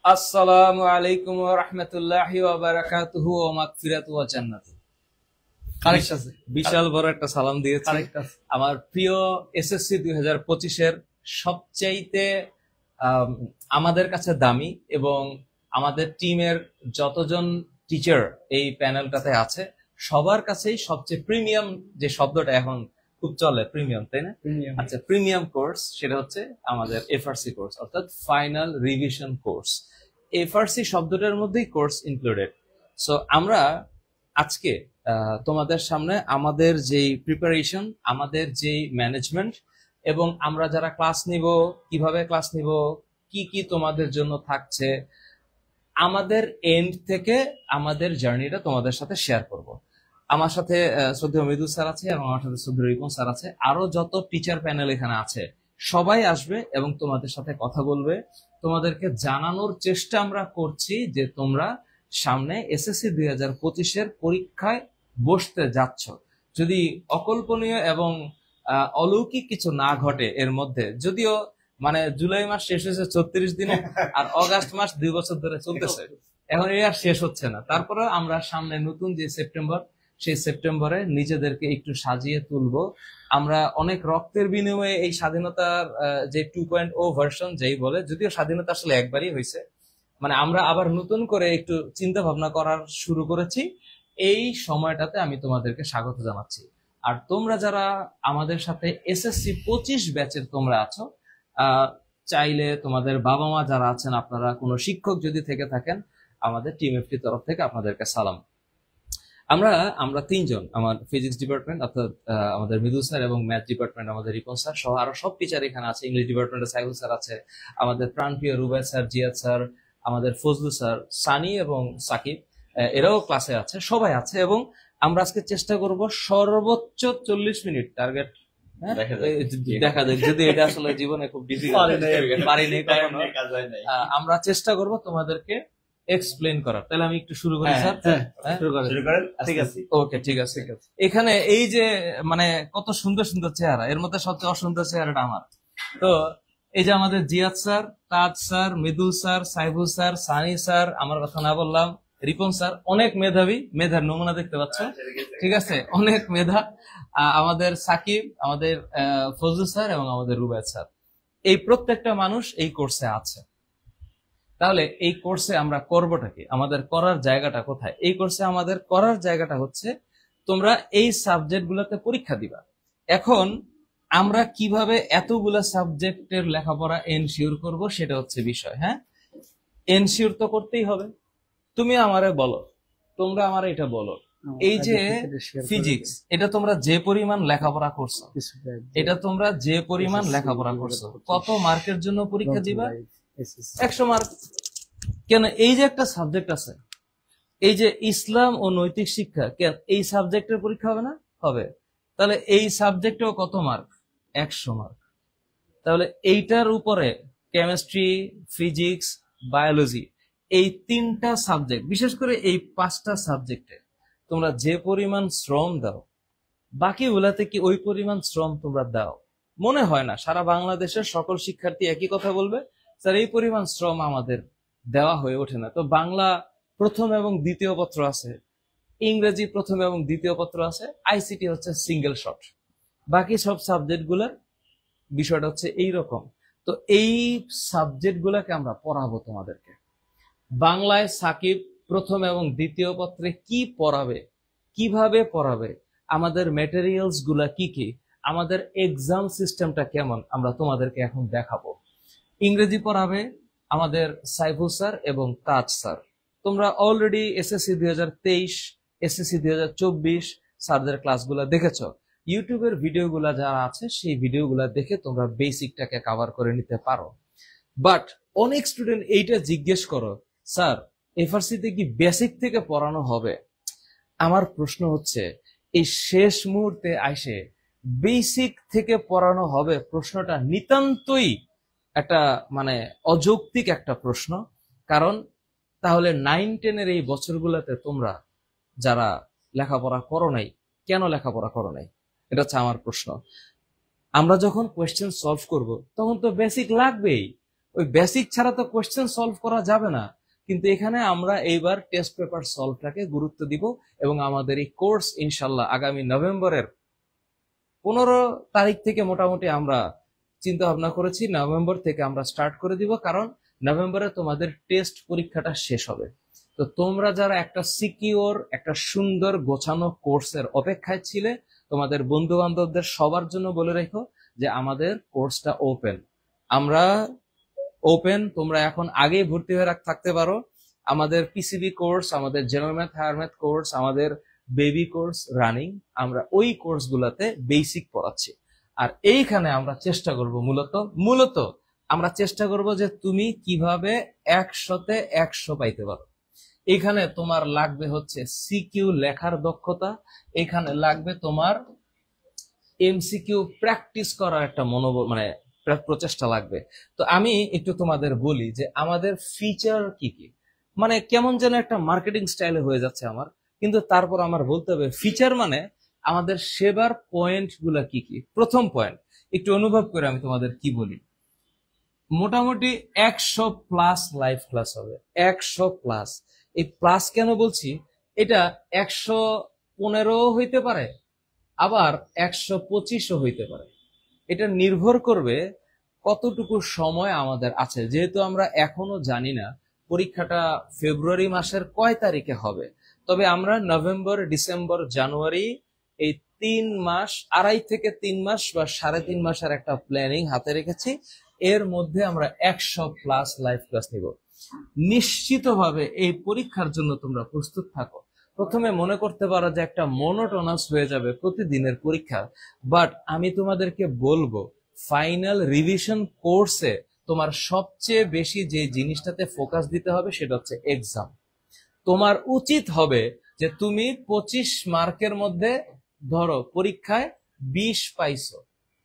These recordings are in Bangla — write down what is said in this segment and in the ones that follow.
আসসালামু আলাইকুম ওয়া রাহমাতুল্লাহি ওয়া বারাকাতুহু ওয়া মাগফিরাতু ওয়া জান্নাতু। কারেক্ট আছে, বিশাল বড় একটা সালাম দিয়েছি। কারেক্ট আছে। আমার প্রিয় এসএসসি 2025 এর সবচাইতে আম, আমাদের কাছে দামি এবং আমাদের টিমের যতজন টিচার এই প্যানেলটাতে আছে সবার কাছেই সবচেয়ে প্রিমিয়াম যে শব্দটা এখন খুব চলে, প্রিমিয়াম, তাই না? প্রিমিয়াম। আচ্ছা, প্রিমিয়াম কোর্স সেটা হচ্ছে আমাদের এফআরসি কোর্স, অর্থাৎ ফাইনাল রিভিশন কোর্স। এফআরসি শব্দটার মধ্যেই কোর্স ইনক্লুডেড। সো আমরা আজকে তোমাদের সামনে আমাদের যেই প্রিপারেশন, আমাদের যেই ম্যানেজমেন্ট এবং আমরা যারা ক্লাস নিব, কিভাবে ক্লাস নিব, কি কি তোমাদের জন্য থাকছে, আমাদের এন্ড থেকে আমাদের জার্নিটা তোমাদের সাথে শেয়ার করব। আমার সাথে শ্রদ্ধেয় মৃদুল স্যার আছে এবং আমার সাথে শ্রদ্ধেয় রিপন স্যার আছে, আরো যত টিচার প্যানেল এখানে আছে সবাই আসবে এবং তোমাদের সাথে কথা বলবে। তোমাদেরকে জানানোর চেষ্টা আমরা করছি যে তোমরা সামনে এসএসসি 2025-এর পরীক্ষায় বসতে যাচ্ছ। যদি অকল্পনীয় এবং অলৌকিক কিছু না ঘটে এর মধ্যে, যদিও মানে জুলাই মাস শেষ হয়েছে 34 দিনে, আর অগাস্ট মাস 2 বছর ধরে চলতেছে, এখন এই আর শেষ হচ্ছে না। তারপরে আমরা সামনে নতুন যে সেপ্টেম্বর, সেই সেপ্টেম্বরে নিজেদেরকে একটু সাজিয়ে তুলবো। আমরা অনেক রক্তের বিনিময়ে এই স্বাধীনতার যে 2.0 ভার্সন যেই বলে, যদিও স্বাধীনতা আসলে একবারই হয়েছে, মানে আমরা আবার নতুন করে একটু চিন্তা ভাবনা করার শুরু করেছি। এই সময়টাতে আমি তোমাদেরকে স্বাগত জানাচ্ছি। আর তোমরা যারা আমাদের সাথে এসএসসি 25 ব্যাচের তোমরা আছো, চাইলে তোমাদের বাবা মা যারা আছেন, আপনারা কোনো শিক্ষক যদি থেকে থাকেন, আমাদের টিম এফটি তরফ থেকে আপনাদেরকে সালাম। আমরা তিনজন, আমার ফিজিক্স ডিপার্টমেন্ট অর্থাৎ আমাদের মৃদুল স্যার এবং ম্যাথ ডিপার্টমেন্ট আমাদের রিপন স্যার সহ আরো সব টিচার এখানে আছে। ইংলিশ ডিপার্টমেন্টে সাইফুল স্যার আছে, আমাদের প্রাণপ্রিয় রুবাই স্যার, জিয়াদ স্যার, আমাদের ফজলু স্যার, সানি এবং সাকিব, এরাও ক্লাসে আছে, সবাই আছে। এবং আমরা আজকে চেষ্টা করব সর্বোচ্চ 40 মিনিট টার্গেট। দেখা যাক যদি এটা আসলে জীবনে খুব পারিনি কখনো। আমরা চেষ্টা করব তোমাদেরকে এক্সপ্লেন করার। তাহলে আমি একটু শুরু করি স্যার। শুরু করেন। ঠিক আছে, ওকে, ঠিক আছে। এখানে এই যে মানে কত সুন্দর সুন্দর চেহারা, এর মধ্যে সবচেয়ে অসুন্দর চেহারাটা আমার। তো এই যে আমাদের Ziad sir, Taj sir, Mridul sir, Saiful sir, Sunny sir, আমার কথা না বললাম, রিপন স্যার অনেক মেধাবী, মেধার নমুনা দেখতে পাচ্ছ, ঠিক আছে, অনেক মেধা। আমাদের সাকিব, আমাদের ফজলু স্যার এবং আমাদের রুবায়েত স্যার, এই প্রত্যেকটা মানুষ এই কোর্সে আছে। তাহলে এই কোর্সে আমরা করবোটা কি, আমাদের করার জায়গাটা কোথায়? এই কোর্সে আমাদের করার জায়গাটা হচ্ছে তোমরা এই সাবজেক্ট গুলাতে পরীক্ষা দিবা। এখন আমরা কিভাবে এতগুলা সাবজেক্টের লেখাপড়া এনশিওর করব সেটা হচ্ছে বিষয়। হ্যাঁ, এনশিওর তো করতেই হবে। তুমি আমারে বলো, তোমরা আমার এটা বলো, এই যে ফিজিক্স, এটা তোমরা যে পরিমাণ লেখাপড়া করছো, এটা তোমরা যে পরিমাণ লেখাপড়া করছো, কত মার্কের জন্য পরীক্ষা দিবা? 100 মার্ক। কেন, এই যে একটা সাবজেক্ট আছে, এই যে ইসলাম ও নৈতিক শিক্ষা, কেন এই সাবজেক্টের পরীক্ষা হবে না? হবে। তাহলে এই সাবজেক্টেও কত মার্ক? 100 মার্ক। তাহলে এইটার উপরে কেমিস্ট্রি, ফিজিক্স, বায়োলজি, এই 3টা সাবজেক্ট, বিশেষ করে এই 5টা সাবজেক্টে তোমরা যে পরিমাণ শ্রম দাও, বাকিগুলাতে কি ওই পরিমাণ শ্রম তোমরা দাও? মনে হয় না সারা বাংলাদেশের সকল শিক্ষার্থী একই কথা বলবে, স্যার এই পরিমাণ শ্রম আমাদের দেওয়া হয়ে ওঠে না। তো বাংলা প্রথম এবং দ্বিতীয় পত্র আছে, ইংরেজি প্রথম এবং দ্বিতীয় পত্র আছে, আইসিটি হচ্ছে সিঙ্গেল শট, বাকি সব সাবজেক্ট গুলার বিষয়টা হচ্ছে এইরকম। তো এই সাবজেক্ট গুলাকে আমরা পড়াবো তোমাদেরকে। বাংলায় সাকিব প্রথম এবং দ্বিতীয় পত্রে কি পড়াবে, কিভাবে পড়াবে, আমাদের ম্যাটেরিয়ালস গুলা কি কি, আমাদের এক্সাম সিস্টেমটা কেমন, আমরা তোমাদেরকে এখন দেখাবো। ইংরেজি পড়াবে আমাদের সাইফুল স্যার এবং তাজ স্যার। তোমরা অলরেডি এসএসসি 2023, এসএসসি 2024 স্যারদের ক্লাসগুলো দেখেছো। ইউটিউবের ভিডিওগুলা যারা আছে সেই ভিডিওগুলা দেখে তোমরা বেসিকটাকে কভার করে নিতে পারো। বাট অনেক স্টুডেন্ট এইটা জিজ্ঞেস করো, স্যার এফআরসিতে কি বেসিক থেকে পড়ানো হবে? আমার প্রশ্ন হচ্ছে, এই শেষ মুহূর্তে আইসে বেসিক থেকে পড়ানো হবে, প্রশ্নটা নিতান্তই একটা মানে অযৌক্তিক একটা প্রশ্ন। কারণ তাহলে 9-10 এই বছরগুলোতে তোমরা যারা লেখাপড়া করো নাই, কেন লেখাপড়া করো নাই? এটা হচ্ছে আমার প্রশ্ন। আমরা যখন কোয়েশ্চেন সলভ করব তখন তো বেসিক লাগবেই। ওই বেসিক ছাড়া তো কোশ্চেন সলভ করা যাবে না। কিন্তু এখানে আমরা এইবার টেস্ট পেপার সলভটাকে গুরুত্ব দিব এবং আমাদের এই কোর্স ইনশাল্লাহ আগামী নভেম্বরের 15 তারিখ থেকে মোটামুটি আমরা চিন্তা ভাবনা করেছি নভেম্বর থেকে আমরা স্টার্ট করে দিব, কারণ নভেম্বরে তোমাদের টেস্ট পরীক্ষাটা শেষ হবে। তো তোমরা যারা একটা সিকিউর একটা সুন্দর গোছানো কোর্সের অপেক্ষায় ছিলে, তোমাদের বন্ধু বান্ধবদের সবার জন্য বলে রেখো যে আমাদের কোর্সটা ওপেন। আমরা ওপেন, তোমরা এখন আগেই ভর্তি হয়ে থাকতে পারো। আমাদের পিসিবি কোর্স, আমাদের general math, higher math course, আমাদের বেবি কোর্স রানিং, আমরা ওই কোর্স গুলাতে বেসিক পড়াচ্ছি। আর এইখানে আমরা চেষ্টা করব মূলত আমরা চেষ্টা করব যে তুমি কিভাবে 100-তে 100 পাইতে পারো। এখানে তোমার লাগবে হচ্ছে সিকিউ লেখার দক্ষতা, এখানে লাগবে তোমার এমসিকিউ প্র্যাকটিস করার একটা মনোবল, মানে প্রচেষ্টা লাগবে। তো আমি একটু তোমাদের বলি যে আমাদের ফিচার কি কি, মানে কেমন যেন একটা মার্কেটিং স্টাইলে হয়ে যাচ্ছে আমার, কিন্তু তারপর আমার বলতে হবে ফিচার মানে আমাদের সেবার পয়েন্ট গুলা কি কি। প্রথম পয়েন্ট একটু অনুভব করে আমি তোমাদের কি বলি, মোটামুটি 100+ লাইভ ক্লাস হবে, 100+। এই প্লাস কেন বলছি, এটা 115 হইতে পারে, আবার 125ও হইতে পারে। এটা নির্ভর করবে কতটুকু সময় আমাদের আছে, যেহেতু আমরা এখনো জানি না পরীক্ষাটা ফেব্রুয়ারি মাসের কয় তারিখে হবে। তবে আমরা নভেম্বর, ডিসেম্বর, জানুয়ারি এই 3 মাস, 2.5 থেকে 3 মাস বা 3.5 মাসের একটা প্ল্যানিং হাতে রেখেছি। এর মধ্যে আমরা 100+ লাইভ ক্লাস নিব। নিশ্চিতভাবে এই পরীক্ষার জন্য তোমরা প্রস্তুত থাকো। প্রথমে মনে করতে পারো যে একটা মনোটোনাস হয়ে যাবে প্রতিদিনের পরীক্ষা, বাট আমি তোমাদেরকে বলবো ফাইনাল রিভিশন কোর্সে তোমার সবচেয়ে বেশি যে জিনিসটাতে ফোকাস দিতে হবে সেটা হচ্ছে এক্সাম। তোমার উচিত হবে যে তুমি 25 মার্কের মধ্যে ধরো পরীক্ষায় 20 পাইছো,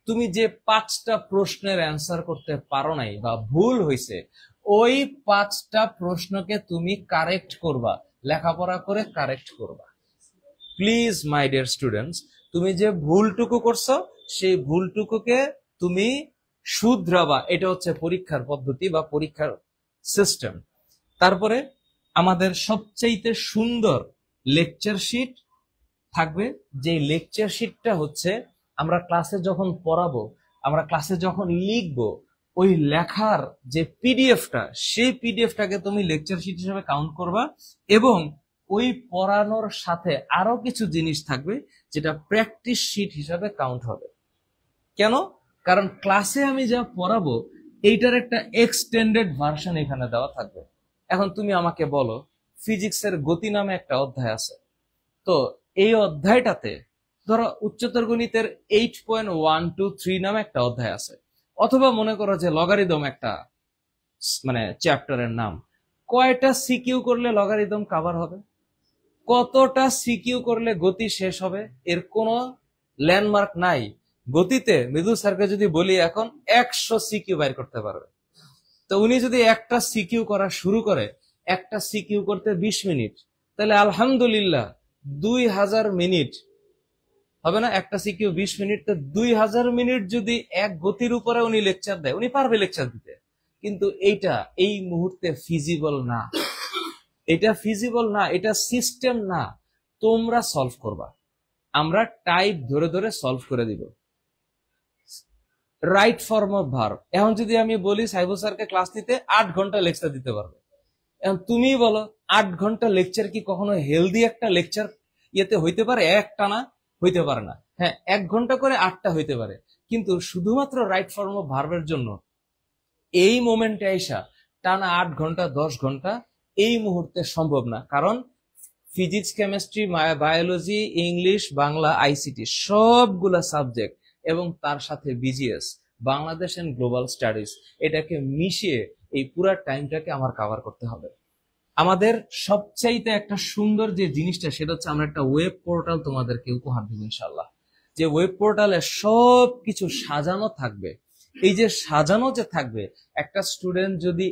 তুমি যে 5টা প্রশ্নের অ্যান্সার করতে পারো নাই বা ভুল হয়েছে, ওই 5টা প্রশ্নকে তুমি কারেক্ট করবা, লেখাপড়া করে কারেক্ট করবা। প্লিজ মাই ডিয়ার স্টুডেন্টস, তুমি যে ভুলটুকু করছো সেই ভুলটুকুকে তুমি শুধরাবা। এটা হচ্ছে পরীক্ষার পদ্ধতি বা পরীক্ষার সিস্টেম। তারপরে আমাদের সবচাইতে সুন্দর লেকচার শিট থাকবে, যে লেকচার শিটটা হচ্ছে আমরা ক্লাসে যখন পড়াবো, আমরা ক্লাসে যখন লিখবো, ওই লেখার যে পিডিএফটা, সেই পিডিএফটাকে তুমি লেকচার শিট হিসেবে কাউন্ট করবা। এবং ওই পড়ানোর সাথে আরো কিছু জিনিস থাকবে যেটা প্র্যাকটিস শিট হিসাবে কাউন্ট হবে। কেন? কারণ ক্লাসে আমি যা পড়াবো এইটার একটা এক্সটেন্ডেড ভার্সন এখানে দেওয়া থাকবে। এখন তুমি আমাকে বলো, ফিজিক্সের গতি নামে একটা অধ্যায় আছে, তো এই অধ্যায়টাতে ধরো উচ্চতর গণিতের 8.123 নামে একটা অধ্যায় আছে, অথবা মনে করো যে লগারিদম একটা মানে চ্যাপ্টারের নাম। কয়টা সিকিউ করলে লগারিদম কভার হবে, কতটা সিকিউ করলে গতি শেষ হবে, এর কোনো ল্যান্ডমার্ক নাই। গতিতে মৃদুল স্যারকে যদি বলি এখন 100 সিকিউ বাইর করতে পারবে, তো উনি যদি একটা সিকিউ করা শুরু করে, একটা সিকিউ করতে 20 মিনিট, তাহলে আলহামদুলিল্লাহ 2000 মিনিট হবে না? একটা সিকিউ 20 মিনিট, তো 2000 মিনিট যদি এক গতির উপরে উনি লেকচার দেয়, উনি পারবে লেকচার দিতে। কিন্তু এইটা এই মুহূর্তে ফিজিবল না, এটা ফিজিবল না, এটা সিস্টেম না। তোমরা সলভ করবা, আমরা টাইপ ধরে ধরে সলভ করে দিব। রাইট ফর্ম অফ ভার্ব, এখন যদি আমি বলি সাইবুল স্যারকে ক্লাস নিতে 8 ঘন্টা লেকচার দিতে পারবে, এখন তুমি বলো 8 ঘন্টা লেকচার কি কখনো হেলদি একটা লেকচার ইয়েতে হইতে পারে? একটা না, হইতে পারে না। হ্যাঁ, 1 ঘন্টা করে 8টা হইতে পারে, কিন্তু শুধুমাত্র রাইট ফর্ম অফ ভার্বের জন্য এই মোমেন্টে আইসা টানা 8 ঘন্টা 10 ঘন্টা এই মুহূর্তে সম্ভব না। কারণ physics, chemistry, biology, English, Bangla, ICT সবগুলা সাবজেক্ট এবং তার সাথে BGS, Bangladesh and global studies, এটাকে মিশিয়ে এই পুরো টাইমটাকে আমার কভার করতে হবে। আমাদের সবচাইতে একটা সুন্দর যে জিনিসটা সেটা হচ্ছে আমরা একটা ওয়েব পোর্টাল তোমাদেরকে উপহার দেব ইনশাআল্লাহ, যে ওয়েব পোর্টালে সব কিছু সাজানো থাকবে। এই যে সাজানো যে থাকবে, একটা স্টুডেন্ট যদি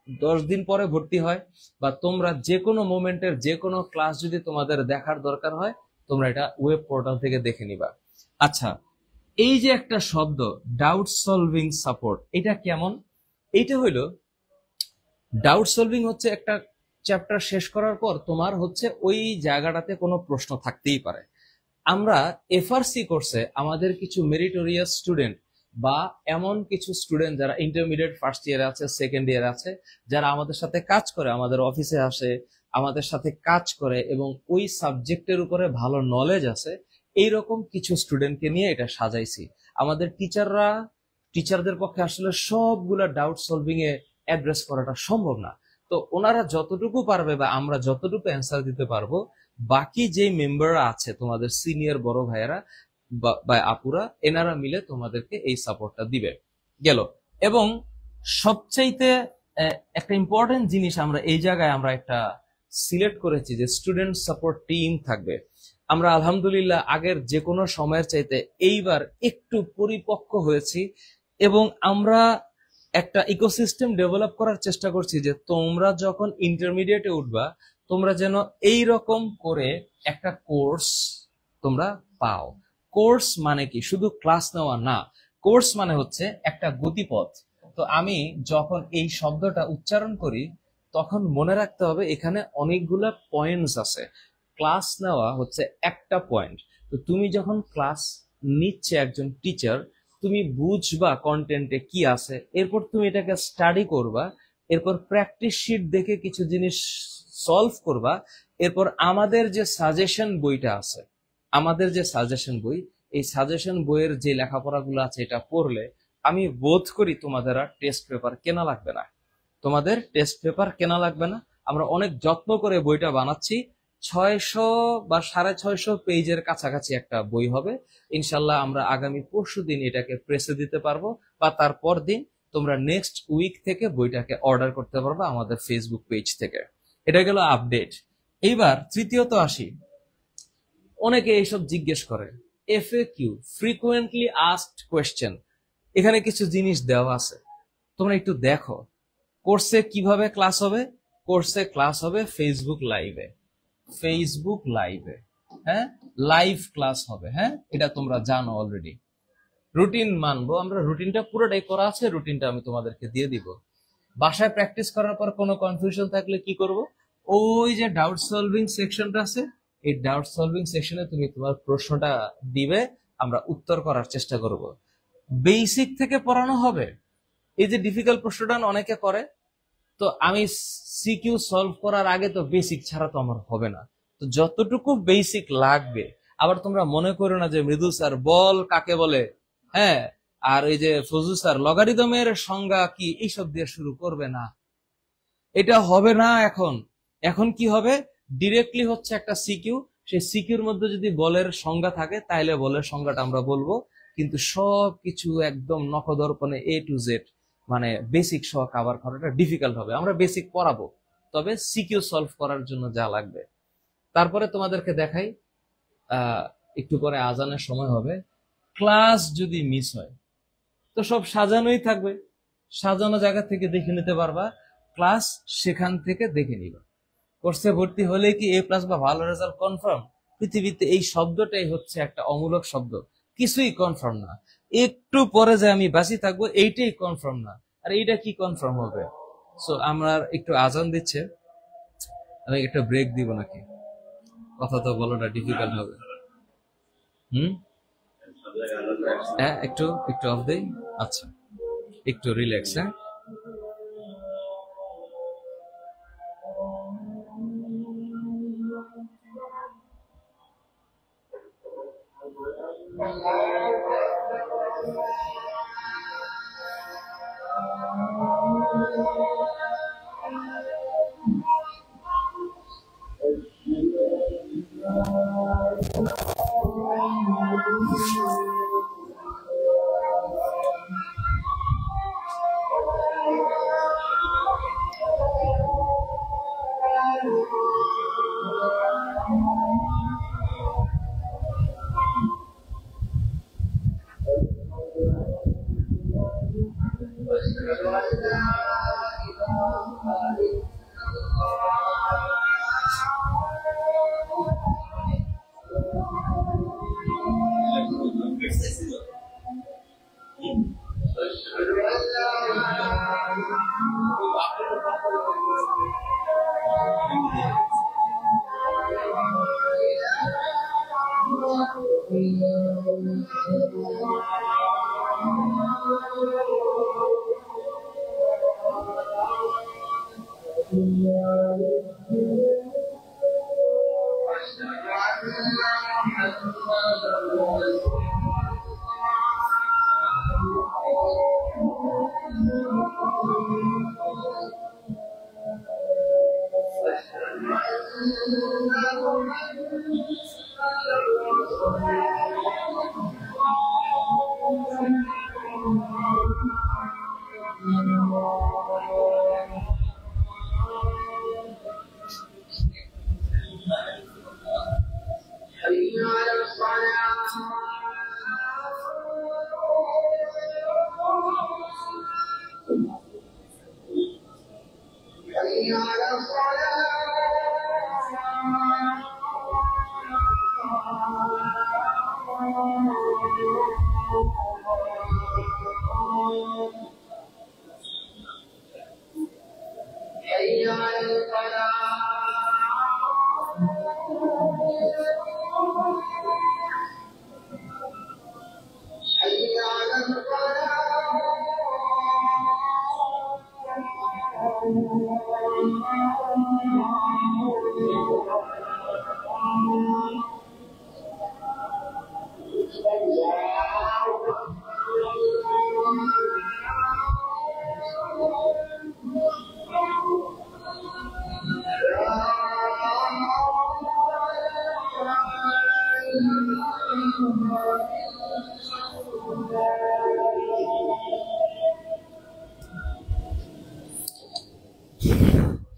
10 দিন পরে ভর্তি হয় বা তোমরা যে কোনো মোমেন্টের যে কোনো ক্লাস যদি তোমাদের দেখার দরকার হয়, তোমরা এটা ওয়েব পোর্টাল থেকে দেখে নিবা। আচ্ছা, এই যে একটা শব্দ ডাউট সলভিং সাপোর্ট, এটা কেমন? এইটা হইলো ডাউট সলভিং হচ্ছে একটা চ্যাপ্টার শেষ করার পর তোমার হচ্ছে ওই জায়গাটাতে কোনো প্রশ্ন থাকতেই পারে। আমরা এফআরসি কোর্সে আমাদের কিছু মেরিটোরিয়াস স্টুডেন্ট বা এমন কিছু স্টুডেন্ট যারা ইন্টারমিডিয়েট ফার্স্ট ইয়ারে আছে, সেকেন্ড ইয়ারে আছে, যারা আমাদের সাথে কাজ করে, আমাদের অফিসে আসে, আমাদের সাথে কাজ করে এবং ওই সাবজেক্টের উপরে ভালো নলেজ আছে, এইরকম কিছু স্টুডেন্টকে নিয়ে এটা সাজাইছি। আমাদের টিচারদের পক্ষে আসলে সবগুলা ডাউট সলভিং এ অ্যাড্রেস করাটা সম্ভব না। তো ওনারা যতটুকু পারবে বা আমরা যতটুকু অ্যান্সার দিতে পারবো, বাকি যে মেম্বাররা আছে তোমাদের সিনিয়র বড় ভাইয়েরা বা আপুরা, এনারা মিলে তোমাদেরকে এই সাপোর্টটা দিবে গেল। এবং সবচাইতে একটা ইম্পর্টেন্ট জিনিস আমরা এই জায়গায় আমরা একটা সিলেক্ট করেছি যে স্টুডেন্ট সাপোর্ট টিম থাকবে। আমরা আলহামদুলিল্লাহ আগের যে কোনো সময়ের চাইতে এইবার একটু পরিপক্ক হয়েছি এবং আমরা একটা ইকোসিস্টেম ডেভেলপ করার চেষ্টা করছি যে তোমরা যখন ইন্টারমিডিয়েটে উঠবা, তোমরা যেন এই রকম করে একটা কোর্স তোমরা পাও। কোর্স মানে কি? শুধু ক্লাস নেওয়া না, কোর্স মানে হচ্ছে একটা গতিপথ। তো আমি যখন এই শব্দটা উচ্চারণ করি তখন মনে রাখতে হবে এখানে অনেকগুলা পয়েন্টস আছে। ক্লাস নেওয়া হচ্ছে একটা পয়েন্ট। তো তুমি যখন ক্লাস নিচ্ছে একজন টিচার, তুমি বুঝবা কন্টেন্টে কি আছে, এরপর তুমি এটাকে স্টাডি করবা, এরপর প্র্যাকটিস শিট দেখে কিছু জিনিস সলভ করবা, এরপর আমাদের যে সাজেশন বইটা আছে, আমাদের যে সাজেশন বই, এই সাজেশন বইয়ের যে লেখাপড়াগুলো আছে এটা পড়লে আমি বোধ করি তোমাদের আর টেস্ট পেপার কেনা লাগবে না। তোমাদের টেস্ট পেপার কেনা লাগবে না। আমরা অনেক যত্ন করে বইটা বানাচ্ছি। 600 বা 650 পেজের কাছাকাছি একটা বই হবে ইনশাল্লাহ। আমরা আগামী পরশুদিন এটাকে প্রেসে দিতে পারবো, বা তারপর দিন তোমরা নেক্সট উইক থেকে বইটাকে অর্ডার করতে পারবে আমাদের ফেসবুক পেজ থেকে। এটা গেল আপডেট। এইবার তৃতীয়ত আসি। অনেকে এইসব জিজ্ঞেস করে, এফএকিউ, ফ্রিকুয়েন্টলি আস্কড কোয়েশ্চেন, এখানে কিছু জিনিস দেওয়া আছে, তোমরা একটু দেখো। কোর্সে কিভাবে ক্লাস হবে? কোর্সে ক্লাস হবে ফেসবুক লাইভে, ফেসবুক লাইভে, হ্যাঁ, লাইভ ক্লাস হবে। হ্যাঁ, এটা তোমরা জানো অলরেডি। রুটিন মানবো আমরা, রুটিনটা পুরোটাই করা আছে, রুটিনটা আমি তোমাদেরকে দিয়ে দিব। বাসায় প্র্যাকটিস করার পর কোনো কনফিউশন থাকলে কি করব? ওই যে ডাউট সলভিং সেকশনটা আছে, এই ডাউট সলভিং সেকশনে তুমি তোমার প্রশ্নটা দিবে, আমরা উত্তর করার চেষ্টা করব। বেসিক থেকে পড়ানো হবে। এই যে ডিফিকাল্ট প্রশ্নটা অনেকে করে, তো আমি সিকিউ সলভ করার আগে তো বেসিক ছাড়া তো আমার হবে না। তো যতটুকু বেসিক লাগবে, আবার তোমরা মনে করো না যে মৃদুল স্যার বল কাকে বলে, হ্যাঁ, আর এই যে ফজলু স্যার লগারিদমের সংজ্ঞা কি, এইসব দিয়ে শুরু করবে না। এটা হবে না। এখন কি হবে? ডিরেক্টলি হচ্ছে একটা সিকিউ, সেই সিকিউর মধ্যে যদি বলের সংজ্ঞা থাকে তাহলে বলের সংজ্ঞাটা আমরা বলবো, কিন্তু সবকিছু একদম নখদর্পণে এ টু জেড মানে বেসিক সহ কভার করাটা ডিফিকাল্ট হবে। আমরা বেসিক পড়াবো, তবে সিকিউ সলভ করার জন্য যা লাগবে। তারপরে তোমাদেরকে দেখাই, একটু পরে আজানের সময় হবে। ক্লাস যদি মিস হয় তো সব সাজানোই থাকবে, সাজানো জায়গা থেকে দেখে নিতে পারবা, ক্লাস সেখান থেকে দেখে নিবা। কোর্সে ভর্তি হলে কি এ প্লাস বা ভালো রেজাল্ট কনফার্ম? পৃথিবীতে এই শব্দটাই হচ্ছে একটা অমূলক শব্দ, কিছুই কনফার্ম না। একটু পরে যে আমি বাঁচি থাকবো এইটাই কনফার্ম না, আর এইটা কি কনফার্ম হবে? সো আমরা একটু আজান দিচ্ছে, আমি একটা ব্রেক দিব নাকি? কথা তো বলাটা ডিফিকাল্ট হবে। হ্যাঁ, একটু একটু অফ দেই। আচ্ছা, একটু রিল্যাক্স। হ্যাঁ,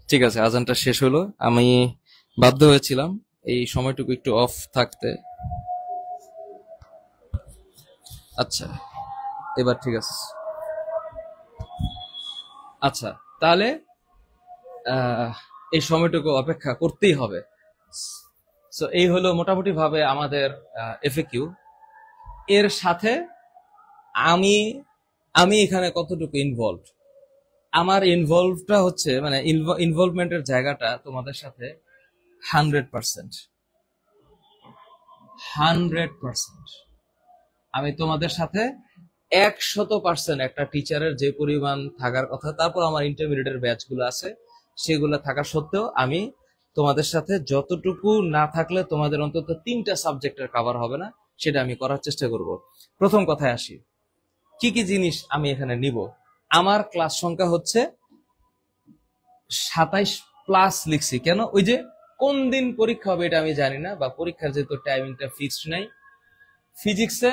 ঠিক আছে, আজানটা শেষ হলো। আমি বাধ্য হয়েছিলাম এই সময়টুকু একটু অফ থাকতে। আচ্ছা, এবার ঠিক আছে। আচ্ছা, তাহলে এই সময়টুকু অপেক্ষা করতেই হবে। সো এই হলো মোটামুটি ভাবে আমাদের এফএকিউ। এর সাথে আমি আমি এখানে কতটুকু ইনভলভ, আমার ইনভলভটা হচ্ছে মানে ইনভলভমেন্টের জায়গাটা তোমাদের সাথে 100%। আমি তোমাদের সাথে 100% একটা টিচারের যে পরিমাণ থাকার কথা, তারপর আমার ইন্টারমিডিয়েটের ব্যাচগুলো আছে সেগুলো থাকা সত্ত্বেও আমি তোমাদের সাথে যতটুকু না থাকলে তোমাদের অন্তত 3টা সাবজেক্টের কভার হবে না সেটা আমি করার চেষ্টা করব। প্রথম কথায় আসি, কি কি জিনিস আমি এখানে নিব। আমার ক্লাস সংখ্যা হচ্ছে 27+ লিখছি। কেন? ওই যে কোন দিন পরীক্ষা হবে এটা আমি জানি না, বা পরীক্ষার যেহেতু টাইমিংটা ফিক্সড নাই। ফিজিক্সে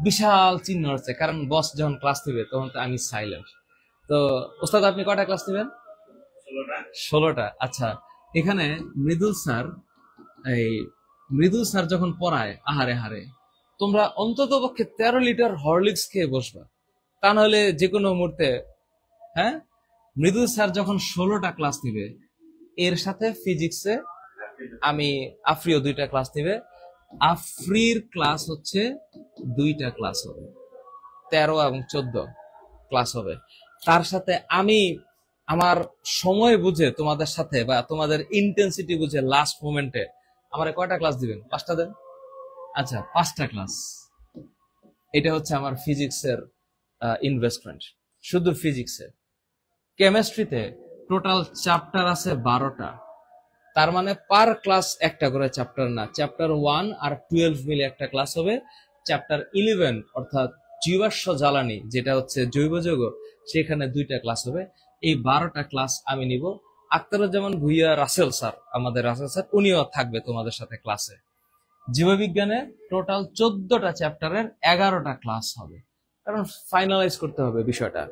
বিশাল চিহ্ন আছে, কারণ বস যখন ক্লাস দিবে তখন তো আমি সাইলেন্ট। তো ওস্তাদ আপনি কয়টা ক্লাস দিবেন? 16টা। আচ্ছা, এখানে মৃদুল স্যার যখন পড়ায়, আহারে হারে, তোমরা অন্তত পক্ষে 13 লিটার হরলিক্স খেয়ে বসবা, তা নাহলে যে কোনো মুহূর্তে। হ্যাঁ, মৃদুল স্যার যখন 16টা ক্লাস নিবে, এর সাথে ফিজিক্সে আমি আফ্রিও 2টা ক্লাস নিবে। আফ্রির ক্লাস হচ্ছে 2টা ক্লাস হবে, 13 এবং 14 ক্লাস হবে। তার সাথে আমি আমার সময় বুঝে তোমাদের সাথে, বা তোমাদের ইন্টেন্সিটি বুঝে লাস্ট মোমেন্টে আমার কয়টা ক্লাস দিবেন? 5টা দেন। আচ্ছা, 5টা ক্লাস। এটা হচ্ছে আমার ফিজিক্সের ইনভেস্টমেন্ট, শুধু ফিজিক্সে। কেমিস্ট্রিতে টোটাল চ্যাপ্টার আছে 12টা, তার মানে পার ক্লাস একটা করে চ্যাপ্টার না, চ্যাপ্টার 1 আর 12 মিলে একটা ক্লাস হবে। চ্যাপ্টার 11 অর্থাৎ জীবাশ্ম জ্বালানি, যেটা হচ্ছে জৈব যৌগ, সেখানে 2টা ক্লাস হবে। এই 12টা ক্লাস আমি নিব। আখতারুজ্জামান ভুইয়া রাসেল স্যার, আমাদের রাসেল স্যার, উনিও থাকবে তোমাদের সাথে ক্লাসে। জীববিজ্ঞানে টোটাল 14টা চ্যাপ্টারের 11টা ক্লাস হবে, কারণ ফাইনালাইজ করতে হবে বিষয়টা।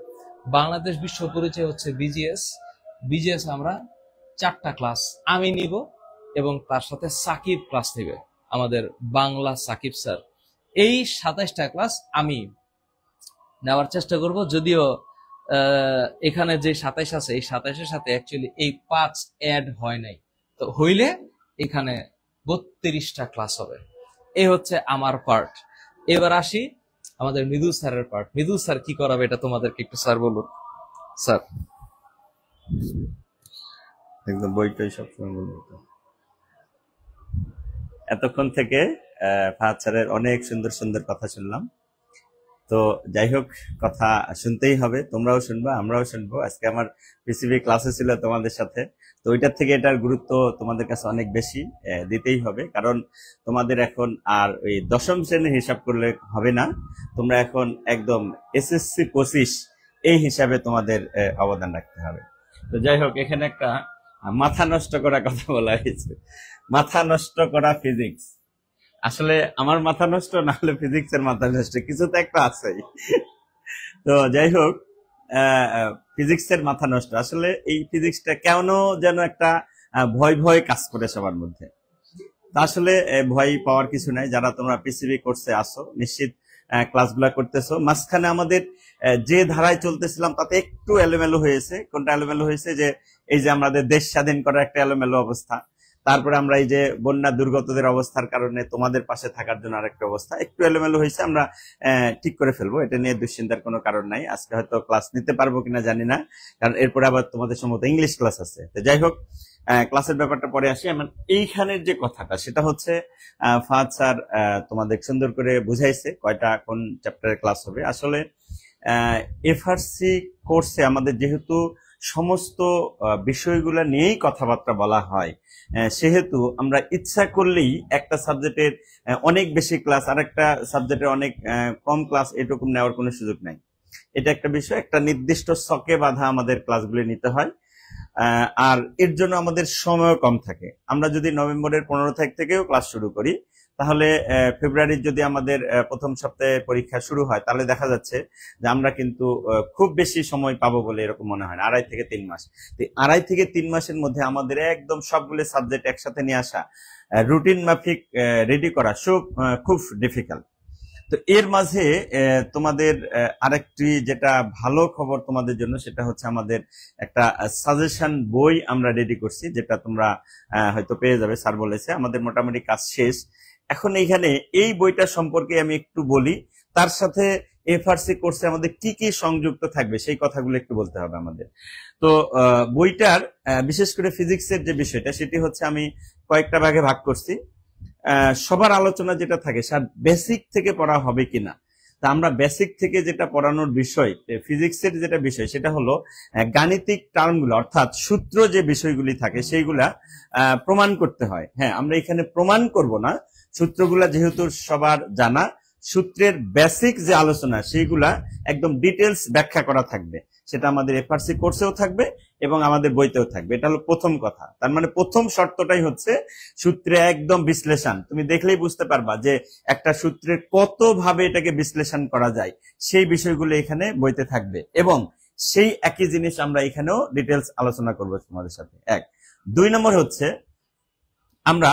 বাংলাদেশ বিশ্ব পরিচয় হচ্ছে বিজিএস আমরা 4টা ক্লাস আমি নিব, এবং তার সাথে সাকিব ক্লাস নেবে, আমাদের বাংলা সাকিব স্যার। এই 27টা ক্লাস আমি নেওয়ার চেষ্টা করব। যদিও এখানে যে 27 আছে, এই 27-এর সাথে অ্যাকচুয়ালি এই 5 অ্যাড হয় নাই, তো হইলে এখানে 32টা ক্লাস হবে। এই হচ্ছে আমার পার্ট। এবার আসি আমাদের মৃদুল স্যারের পার্ট। মৃদুল স্যার কি করাবে এটা তোমাদেরকে একটু স্যার বলুন। স্যার একদম বইটাই সবসময় বলবো। এতক্ষণ থেকে ফাহাদ স্যারের অনেক সুন্দর সুন্দর কথা শুনলাম। তো যাই হোক, কথা শুনতেই হবে, তোমরাও শুনবা, আমরাও শুনবো। আজকে আমার পিসিবি ক্লাসে ছিল তোমাদের সাথে, তো ওইটার থেকে এটার গুরুত্ব তোমাদের কাছে অনেক বেশি দিতেই হবে, কারণ তোমাদের এখন আর ওই দশম শ্রেণীর হিসাব করলে হবে না, তোমরা এখন একদম এসএসসি 25 এই হিসাবে তোমাদের অবদান রাখতে হবে। তো যাই হোক, এখানে একটা মাথা নষ্ট করা কথা বলা হয়েছে, মাথা নষ্ট করা ফিজিক্স। আসলে আমার মাথা নষ্ট, না হলে ফিজিক্সের মাথা নষ্ট, কিছু তো একটা আছেই। তো যাই হোক, ফিজিক্সের মাথা নষ্ট, আসলে এই ফিজিক্সটা কেন যেন একটা ভয় ভয় কাজ করে সবার মধ্যে। তা আসলে ভয় পাওয়ার কিছু নাই। যারা তোমরা পিসিবি কোর্সে আসো, নিশ্চিত ক্লাসগুলা করতেছো। মাঝখানে আমাদের যে ধারায় চলতেছিলাম তাতে একটু এলোমেলো হয়েছে। কোনটা এলোমেলো হয়েছে? যে এই যে আমাদের দেশ স্বাধীন করার একটা এলোমেলো অবস্থা, তারপরে আমরা এই যে বন্যা দুর্গতদের অবস্থার কারণে তোমাদের পাশে থাকার জন্য আরেকটা অবস্থা, একটু এলোমেলো হয়েছে। আমরা ঠিক করে ফেলবো, এটা নিয়ে দুশ্চিন্তার কোনো কারণ নাই। আজকে হয়তো ক্লাস নিতে পারবো কিনা জানি না, কারণ এরপরে আবার তোমাদের সম্ভবত ইংলিশ ক্লাস আছে। তো যাই হোক, ক্লাসের ব্যাপারটা পরে আসি। আমার এইখানের যে কথাটা, সেটা হচ্ছে ফাহাদ স্যার তোমাদের সুন্দর করে বুঝাইছে কয়টা কোন চ্যাপ্টারের ক্লাস হবে। আসলে এফআরসি কোর্সে আমাদের যেহেতু সমস্ত বিষয়গুলো নিয়েই কথাবার্তা বলা হয়, সেহেতু আমরা ইচ্ছা করলেই একটা সাবজেক্টের অনেক বেশি ক্লাস আর একটা সাবজেক্টের অনেক কম ক্লাস এরকম নেওয়ার কোনো সুযোগ নাই। এটা একটা বিষয়, একটা নির্দিষ্ট ছকে বাঁধা আমাদের ক্লাসগুলি নিতে হয়, আর এর জন্য আমাদের সময় কম থাকে। আমরা যদি নভেম্বরের 15 তারিখ থেকেও ক্লাস শুরু করি, তাহলে ফেব্রুয়ারির যদি আমাদের প্রথম সপ্তাহে পরীক্ষা শুরু হয়, তাহলে দেখা যাচ্ছে যে আমরা কিন্তু খুব বেশি সময় পাবো বলে এরকম মনে হয় না, 2.5 থেকে 3 মাস। তো 2.5 থেকে 3 মাসের মধ্যে আমাদের একদম সবগুলো সাবজেক্ট একসাথে নিয়ে আসা, রুটিন মাফিক রেডি করা খুব ডিফিকাল্ট। তো এর মাঝে তোমাদের আরেকটি যেটা ভালো খবর তোমাদের জন্য, সেটা হচ্ছে আমাদের একটা সাজেশন বই আমরা রেডি করছি, যেটা তোমরা হয়তো পেয়ে যাবে। স্যার বলেছে আমাদের মোটামুটি কাজ শেষ। এখন এইখানে এই বইটা সম্পর্কে আমি একটু বলি, তার সাথে এফআরসি কোর্সে আমাদের কি কি সংযুক্ত থাকবে সেই কথাগুলো একটু বলতে হবে আমাদের। তো বইটার বিশেষ করে ফিজিক্সের যে বিষয়টা, সেটি হচ্ছে আমি কয়েকটা ভাগে ভাগ করছি। সবার আলোচনা যেটা থাকে, স্যার বেসিক থেকে পড়া হবে কিনা। তা আমরা বেসিক থেকে যেটা পড়ানোর বিষয়, ফিজিক্সের যেটা বিষয়, সেটা হলো গাণিতিক টার্মগুলো, অর্থাৎ সূত্র যে বিষয়গুলি থাকে সেইগুলা প্রমাণ করতে হয়। হ্যাঁ, আমরা এখানে প্রমাণ করব না, সূত্রগুলা যেহেতু সবার জানা, সূত্রের বেসিক যে আলোচনা সেইগুলা একদম ডিটেলস ব্যাখ্যা করা থাকবে। সেটা আমাদের এফআরসি কোর্সেও থাকবে এবং আমাদের বইতেও থাকবে। এটা হলো প্রথম কথা। তার মানে প্রথম শর্তটাই হচ্ছে সূত্রে একদম বিশ্লেষণ। তুমি দেখলেই বুঝতে পারবা যে একটা সূত্রের কত ভাবে এটাকে বিশ্লেষণ করা যায়, সেই বিষয়গুলো এখানে বইতে থাকবে, এবং সেই একই জিনিস আমরা এখানেও ডিটেলস আলোচনা করবো তোমাদের সাথে। 1, 2 নম্বর হচ্ছে আমরা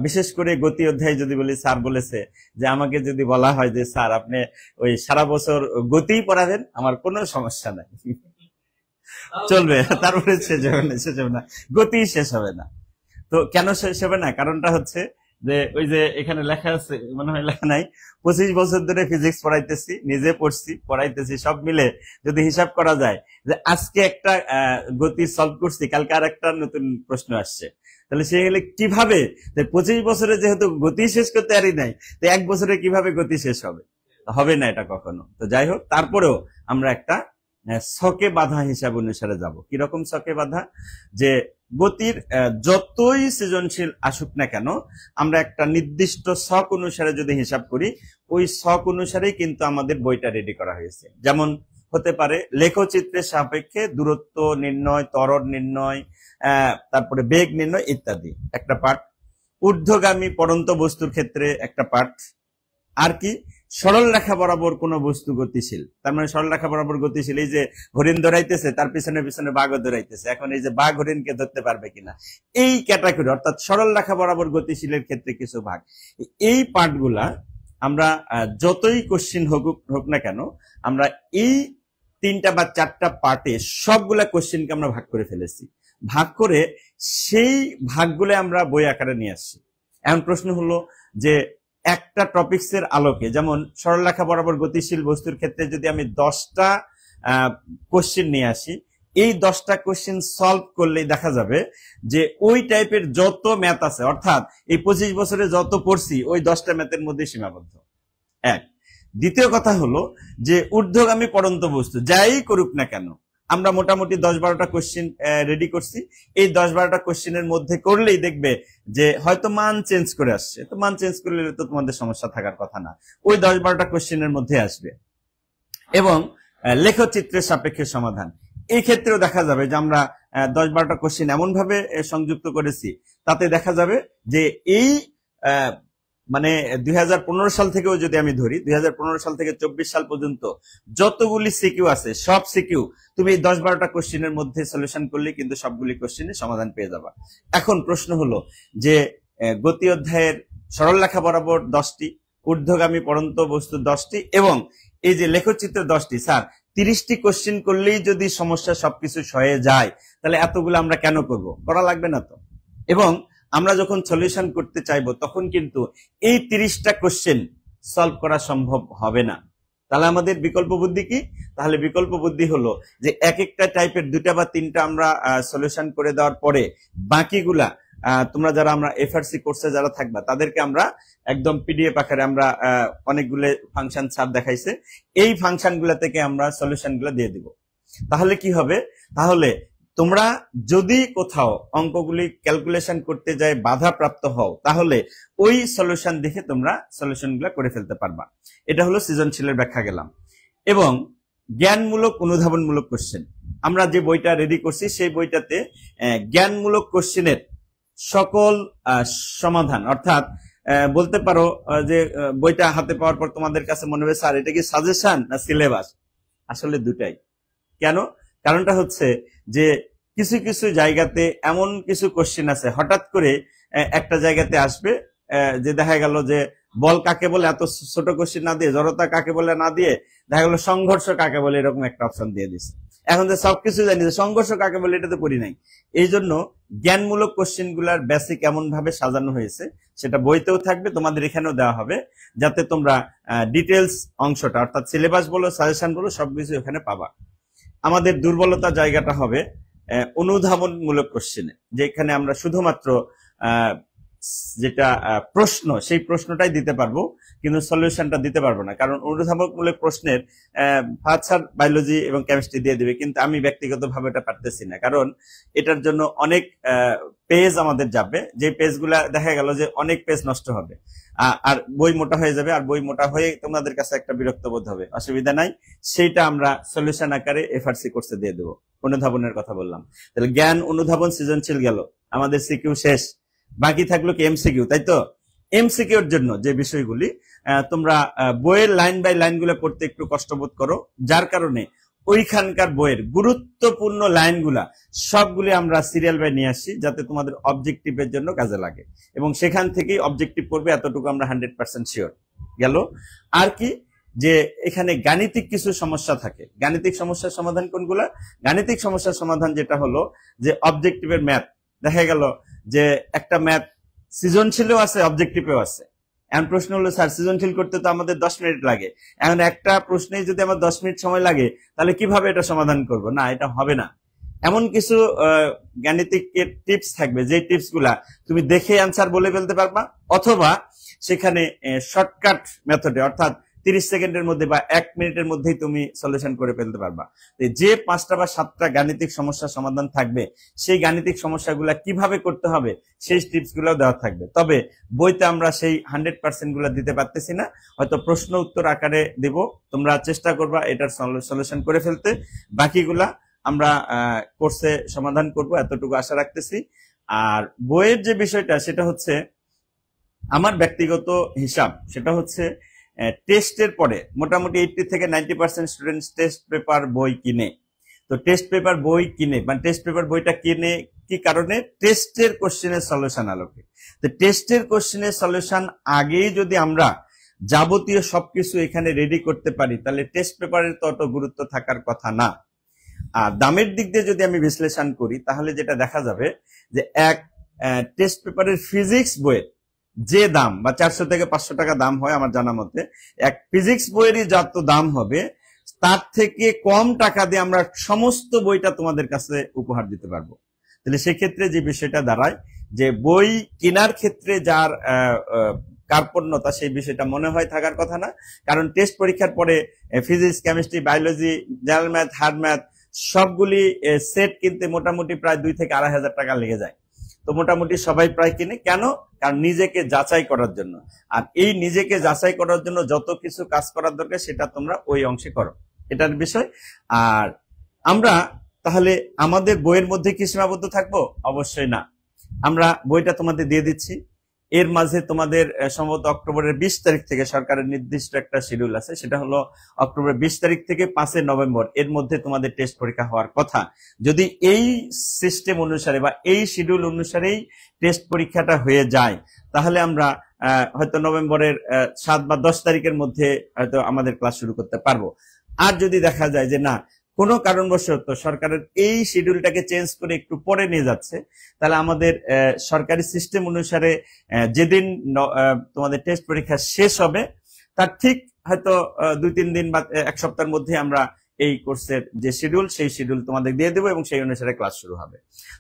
বিশেষ করে গতি অধ্যায় যদি বলি, স্যার বলেছে যে আমাকে যদি বলা হয় যে স্যার আপনি ওই সারা বছর গতিই পড়াবেন, আমার কোনো সমস্যা নাই, চলবে। তারপরে শেষ হবে না, গতি শেষ হবে না। তো কেন শেষ হবে না? কারণটা হচ্ছে যে ওই যে এখানে লেখা আছে, মনে হয় লেখা নাই, 25 বছর ধরে ফিজিক্স পড়াইতেছি, নিজে পড়ছি, পড়াইতেছি, সব মিলে যদি হিসাব করা যায় যে আজকে একটা গতি সলভ করছি, কালকে আর একটা নতুন প্রশ্ন আসছে, তাহলে সে গেলে কিভাবে 25 বছরে যেহেতু গতি শেষ করতে পারি নাই, তো 1 বছরে কিভাবে গতি শেষ হবে? হবে না এটা কখনো। তো যাই হোক, তারপরেও আমরা একটা ছকে বাঁধা হিসাব অনুসারে যাব। কিরকম ছকে বাঁধা? যে গতির যতই সৃজনশীল আসুক না কেন, আমরা একটা নির্দিষ্ট ছক অনুসারে যদি হিসাব করি, ওই ছক অনুসারেই কিন্তু আমাদের বইটা রেডি করা হয়েছে। যেমন হতে পারে লেখচিত্রের সাপেক্ষে দূরত্ব নির্ণয়, ত্বরণ নির্ণয়, তারপরে বেগ নির্ণয় ইত্যাদি একটা পার্ট, ঊর্ধ্বগামী পড়ন্ত বস্তুর ক্ষেত্রে একটা পার্ট, আর কি সরল রেখা বরাবর কোন বস্তু গতিশীল, তার মানে সরল রেখা বরাবর গতিশীল। এই যে হরিণ দৌড়াইতেছে, তার পিছনে পিছনে বাঘও দৌড়াইতেছে, এখন এই যে বাঘ হরিণকে ধরতে পারবে কিনা, এই ক্যাটাগরি, অর্থাৎ সরল রেখা বরাবর গতিশীলের ক্ষেত্রে কিছু ভাগ। এই পার্টগুলা আমরা যতই কোশ্চিন হোক না কেন, আমরা এই 3টা বা 4টা পার্টে সবগুলা কোশ্চিনকে আমরা ভাগ করে ফেলেছি। ভাগ করে সেই ভাগগুলো আমরা বই আকারে নিয়ে আসছি। এখন প্রশ্ন হলো যে একটা টপিকস এর আলোকে, যেমন সরলরেখা বরাবর গতিশীল বস্তুর ক্ষেত্রে যদি আমি 10টা কোশ্চেন নিয়ে আসি, এই 10টা কোশ্চেন সলভ করলেই দেখা যাবে যে ওই টাইপের যত ম্যাথ আছে, অর্থাৎ এই 25 বছরে যত পড়ছি ওই 10টা ম্যাথের মধ্যে সীমাবদ্ধ। এক। দ্বিতীয় কথা হলো যে ঊর্ধ্বগামী পড়ন্ত বস্তু যাই করুক না কেন, আমরা মোটামুটি 10-12টা কোশ্চেন রেডি করছি। এই 10-12টা কোশ্চেনের মধ্যে করলেই দেখবে যে হয়তো মান চেঞ্জ করে আসছে, তো মান চেঞ্জ করলে তো তোমাদের সমস্যা থাকার কথা না, ওই 10-12টা কোশ্চেনের মধ্যে আসবে। এবং লেখচিত্রের সাপেক্ষে সমাধান, এই ক্ষেত্রেও দেখা যাবে যে আমরা 10-12টা কোশ্চেন এমন ভাবে সংযুক্ত করেছি, তাতে দেখা যাবে যে এই মানে 2015 সাল থেকেও যদি আমি ধরি, 2015 সাল থেকে 24 সাল পর্যন্ত যতগুলি সিকিউ আছে সব সিকিউ তুমি 10-12টা কোশ্চেনের মধ্যে সলিউশন করলে কিন্তু সবগুলি কোশ্চেনের সমাধান পেয়ে যাবা। এখন প্রশ্ন হলো যে গতি অধ্যায়ের সরল লেখা বরাবর 10টি, ঊর্ধ্বগামী পড়ন্ত বস্তু 10টি, এবং এই যে লেখচিত্র 10টি। স্যার 30টি কোশ্চেন করলেই যদি সমস্যা সবকিছু সয়ে যায়, তাহলে এতগুলো আমরা কেন করব? করা লাগবে না তো। এবং আমরা যখন সলিউশন করতে চাইবো তখন কিন্তু এই 30টা কোশ্চেন সলভ করা সম্ভব হবে না। তাহলে আমাদের বিকল্প বুদ্ধি কি? তাহলে বিকল্প বুদ্ধি হলো যে এক একটা টাইপের 2টা বা 3টা আমরা সলিউশন করে দেওয়ার পরে বাকিগুলা তোমরা যারা আমরা এফআরসি কোর্সে যারা থাকবা তাদেরকে আমরা একদম পিডিএফ আকারে আমরা অনেকগুলো ফাংশন স্যার দেখাইছে, এই ফাংশনগুলা থেকে আমরা সলিউশনগুলো দিয়ে দিব। তাহলে কি হবে? তাহলে তোমরা যদি কোথাও অঙ্কগুলি ক্যালকুলেশন করতে যায় বাধাপ্রাপ্ত হও, তাহলে ওই সলিউশন দেখে তোমরা সলিউশনগুলো করে ফেলতে পারবা। এটা হলো সৃজনশীলের ব্যাখ্যা গেলাম। এবং জ্ঞানমূলক অনুধাবনমূলক কোশ্চেন, আমরা যে বইটা রেডি করছি সেই বইটাতে জ্ঞানমূলক কোশ্চেনের সকল সমাধান, অর্থাৎ বলতে পারো যে বইটা হাতে পাওয়ার পর তোমাদের কাছে মনে হবে স্যার এটা কি সাজেশন না সিলেবাস? আসলে দুটাই। কেন? কারণটা হচ্ছে যে কিছু কিছু জায়গাতে এমন কিছু কোশ্চেন আছে হঠাৎ করে একটা জায়গাতে আসবে যে দেখা গেল যে বল কাকে বলে এত ছোট কোশ্চেন না দিয়ে, জড়তা কাকে বলে না দিয়ে দেখা গেল সংঘর্ষ কাকে বলে এরকম একটা অপশন দিয়ে দিচ্ছে। এখন যে সবকিছু জানি যে সংঘর্ষ কাকে বলে এটা তো পড়ি নাই। এই জন্য জ্ঞানমূলক কোশ্চেন গুলার বেসিক এমন ভাবে সাজানো হয়েছে, সেটা বইতেও থাকবে, তোমাদের এখানেও দেওয়া হবে, যাতে তোমরা ডিটেলস অংশটা অর্থাৎ সিলেবাস বলো সাজেশন বলো সবকিছু এখানে পাবা। আমাদের দুর্বলতা জায়গাটা হবে অনুধাবনমূলক কোশ্চেনে, যেখানে আমরা শুধুমাত্র যেটা প্রশ্ন সেই প্রশ্নটাই দিতে পারবো, কিন্তু সলিউশনটা দিতে পারবো না। কারণ অনুধাবনমূলক প্রশ্নের ফার্স্ট বায়োলজি এবং কেমিস্ট্রি দিয়ে দিবে, কিন্তু আমি ব্যক্তিগতভাবে এটা পারতেছি না, কারণ এটার জন্য অনেক পেজ আমাদের যাবে, যে পেজগুলা দেখা গেল যে অনেক পেজ নষ্ট হবে, আর বই মোটা হয়ে যাবে, আর বই মোটা হয়ে তোমাদের কাছে একটা বিরক্ত বোধ হবে। অসুবিধা নাই, সেইটা আমরা সলিউশন আকারে এফআরসি কোর্সে দিয়ে দেবো। অনুধাবনের কথা বললাম, তাহলে জ্ঞান অনুধাবন সৃজনশীল গেল, আমাদের সিকিউ শেষ, বাকি থাকলো কি এমসিকিউ, তাই তো? এমসিকিউর জন্য যে বিষয়গুলি তোমরা বইয়ের লাইন বাই লাইন গুলো পড়তে একটু কষ্টবোধ করো, যার কারণে ওইখানকার বইয়ের গুরুত্বপূর্ণ লাইনগুলা সবগুলি আমরা সিরিয়াল বাই নিয়ে আসি, যাতে তোমাদের অবজেক্টিভের জন্য কাজে লাগে, এবং সেখান থেকেই অবজেক্টিভ পড়বে, এতটুকু আমরা 100% শিওর। গেল আর কি, যে এখানে গাণিতিক কিছু সমস্যা থাকে। গাণিতিক সমস্যার সমাধান কোনগুলা? গাণিতিক সমস্যার সমাধান যেটা হলো যে অবজেক্টিভের ম্যাথ, দেখা গেল যে একটা ম্যাথ সৃজনশীলও আছে অবজেক্টিভেও আছে। এখন প্রশ্ন হলো স্যার সৃজনশীল করতে তো আমাদের 10 মিনিট লাগে, এখন একটা প্রশ্নেই যদি আমার 10 মিনিট সময় লাগে, তাহলে কিভাবে এটা সমাধান করব? না, এটা হবে না। এমন কিছু গাণিতিক টিপস থাকবে, যে টিপস গুলা তুমি দেখে অ্যান্সার বলে ফেলতে পারবা, অথবা সেখানে শর্টকাট মেথডে অর্থাৎ 30 সেকেন্ডের মধ্যে বা 1 মিনিটের মধ্যেই তুমি সলিউশন করে ফেলতে পারবা। যে 5টা বা 7টা গাণিতিক সমস্যার সমাধান থাকবে, সেই গাণিতিক সমস্যাগুলা কিভাবে করতে হবে সেই টিপস গুলাও দেওয়া থাকবে। তবে বইতে আমরা সেই 100% গুলা দিতে পারতেছি না, হয়তো প্রশ্ন উত্তর আকারে দেব, তোমরা চেষ্টা করবা এটার সলিউশন করে ফেলতে, বাকিগুলা আমরা কোর্সে সমাধান করব, এতটুকু আশা রাখতেছি। আর বইয়ের যে বিষয়টা সেটা হচ্ছে আমার ব্যক্তিগত হিসাব, সেটা হচ্ছে টেস্টের পরে মোটামুটি 80 থেকে 90% স্টুডেন্টস টেস্ট পেপার বই কিনে। তো টেস্ট পেপার বই কিনে মানে টেস্ট পেপার বইটা কিনে কি কারণে? টেস্টের কোশ্চেনের সলিউশন আলোকে। তো টেস্টের কোশ্চেনের সলিউশন আগেই যদি আমরা যাবতীয় সবকিছু এখানে রেডি করতে পারি, তাহলে টেস্ট পেপারের তো অত গুরুত্ব থাকার কথা না। আর দামের দিক দিয়ে যদি আমি বিশ্লেষণ করি, তাহলে যেটা দেখা যাবে যে এক টেস্ট পেপারের ফিজিক্স বইয়ের যে দাম বা 400 থেকে 500 টাকা দাম হয় আমার জানা মতে, এক ফিজিক্স বইয়েরই যত দাম হবে তার থেকে কম টাকা দিয়ে আমরা সমস্ত বইটা তোমাদের কাছে উপহার দিতে পারবো। তাহলে সেক্ষেত্রে যে বিষয়টা দাঁড়ায় যে বই কেনার ক্ষেত্রে যার কার্পণ্যতা, সেই বিষয়টা মনে হয় থাকার কথা না। কারণ টেস্ট পরীক্ষার পরে physics, chemistry, biology, general math, hard math সবগুলি সেট কিনতে মোটামুটি প্রায় 2 থেকে 2,500 টাকা লেগে যায়। তো মোটামুটি সবাই প্রায় কিনে। কেন? কারণ নিজেকে যাচাই করার জন্য। আর এই নিজেকে যাচাই করার জন্য যত কিছু কাজ করার দরকার সেটা তোমরা ওই অংশে করো, এটার বিষয়। আর আমরা তাহলে আমাদের বইয়ের মধ্যে কি সীমাবদ্ধ থাকবো? অবশ্যই না। আমরা বইটা তোমাদের দিয়ে দিচ্ছি। এর মাঝে তোমাদের সম্ভবত অক্টোবরের 20 তারিখ থেকে সরকারের নির্দিষ্ট একটা শিডিউল আছে, সেটা হলো অক্টোবরের 20 তারিখ থেকে 5 নভেম্বর এর মধ্যে তোমাদের টেস্ট পরীক্ষা হওয়ার কথা। যদি এই সিস্টেম অনুসারে বা এই শিডিউল অনুসারেই টেস্ট পরীক্ষাটা হয়ে যায়, তাহলে আমরা হয়তো নভেম্বরের 7 বা 10 তারিখের মধ্যে হয়তো আমাদের ক্লাস শুরু করতে পারবো। আর যদি দেখা যায় যে না, কোনো কারণবশত সরকারের এই শিডিউলটাকে চেঞ্জ করে একটু পরে নিয়ে যাচ্ছে, তাহলে আমাদের সরকারি সিস্টেম অনুসারে যেদিন তোমাদের টেস্ট পরীক্ষা শেষ হবে তার ঠিক হয়তো 2-3 দিন বা 1 সপ্তাহের মধ্যে আমরা এই কোর্সের যে শিডিউল, সেই শিডিউল তোমাদের দিয়ে দেবো এবং সেই অনুসারে ক্লাস শুরু হবে।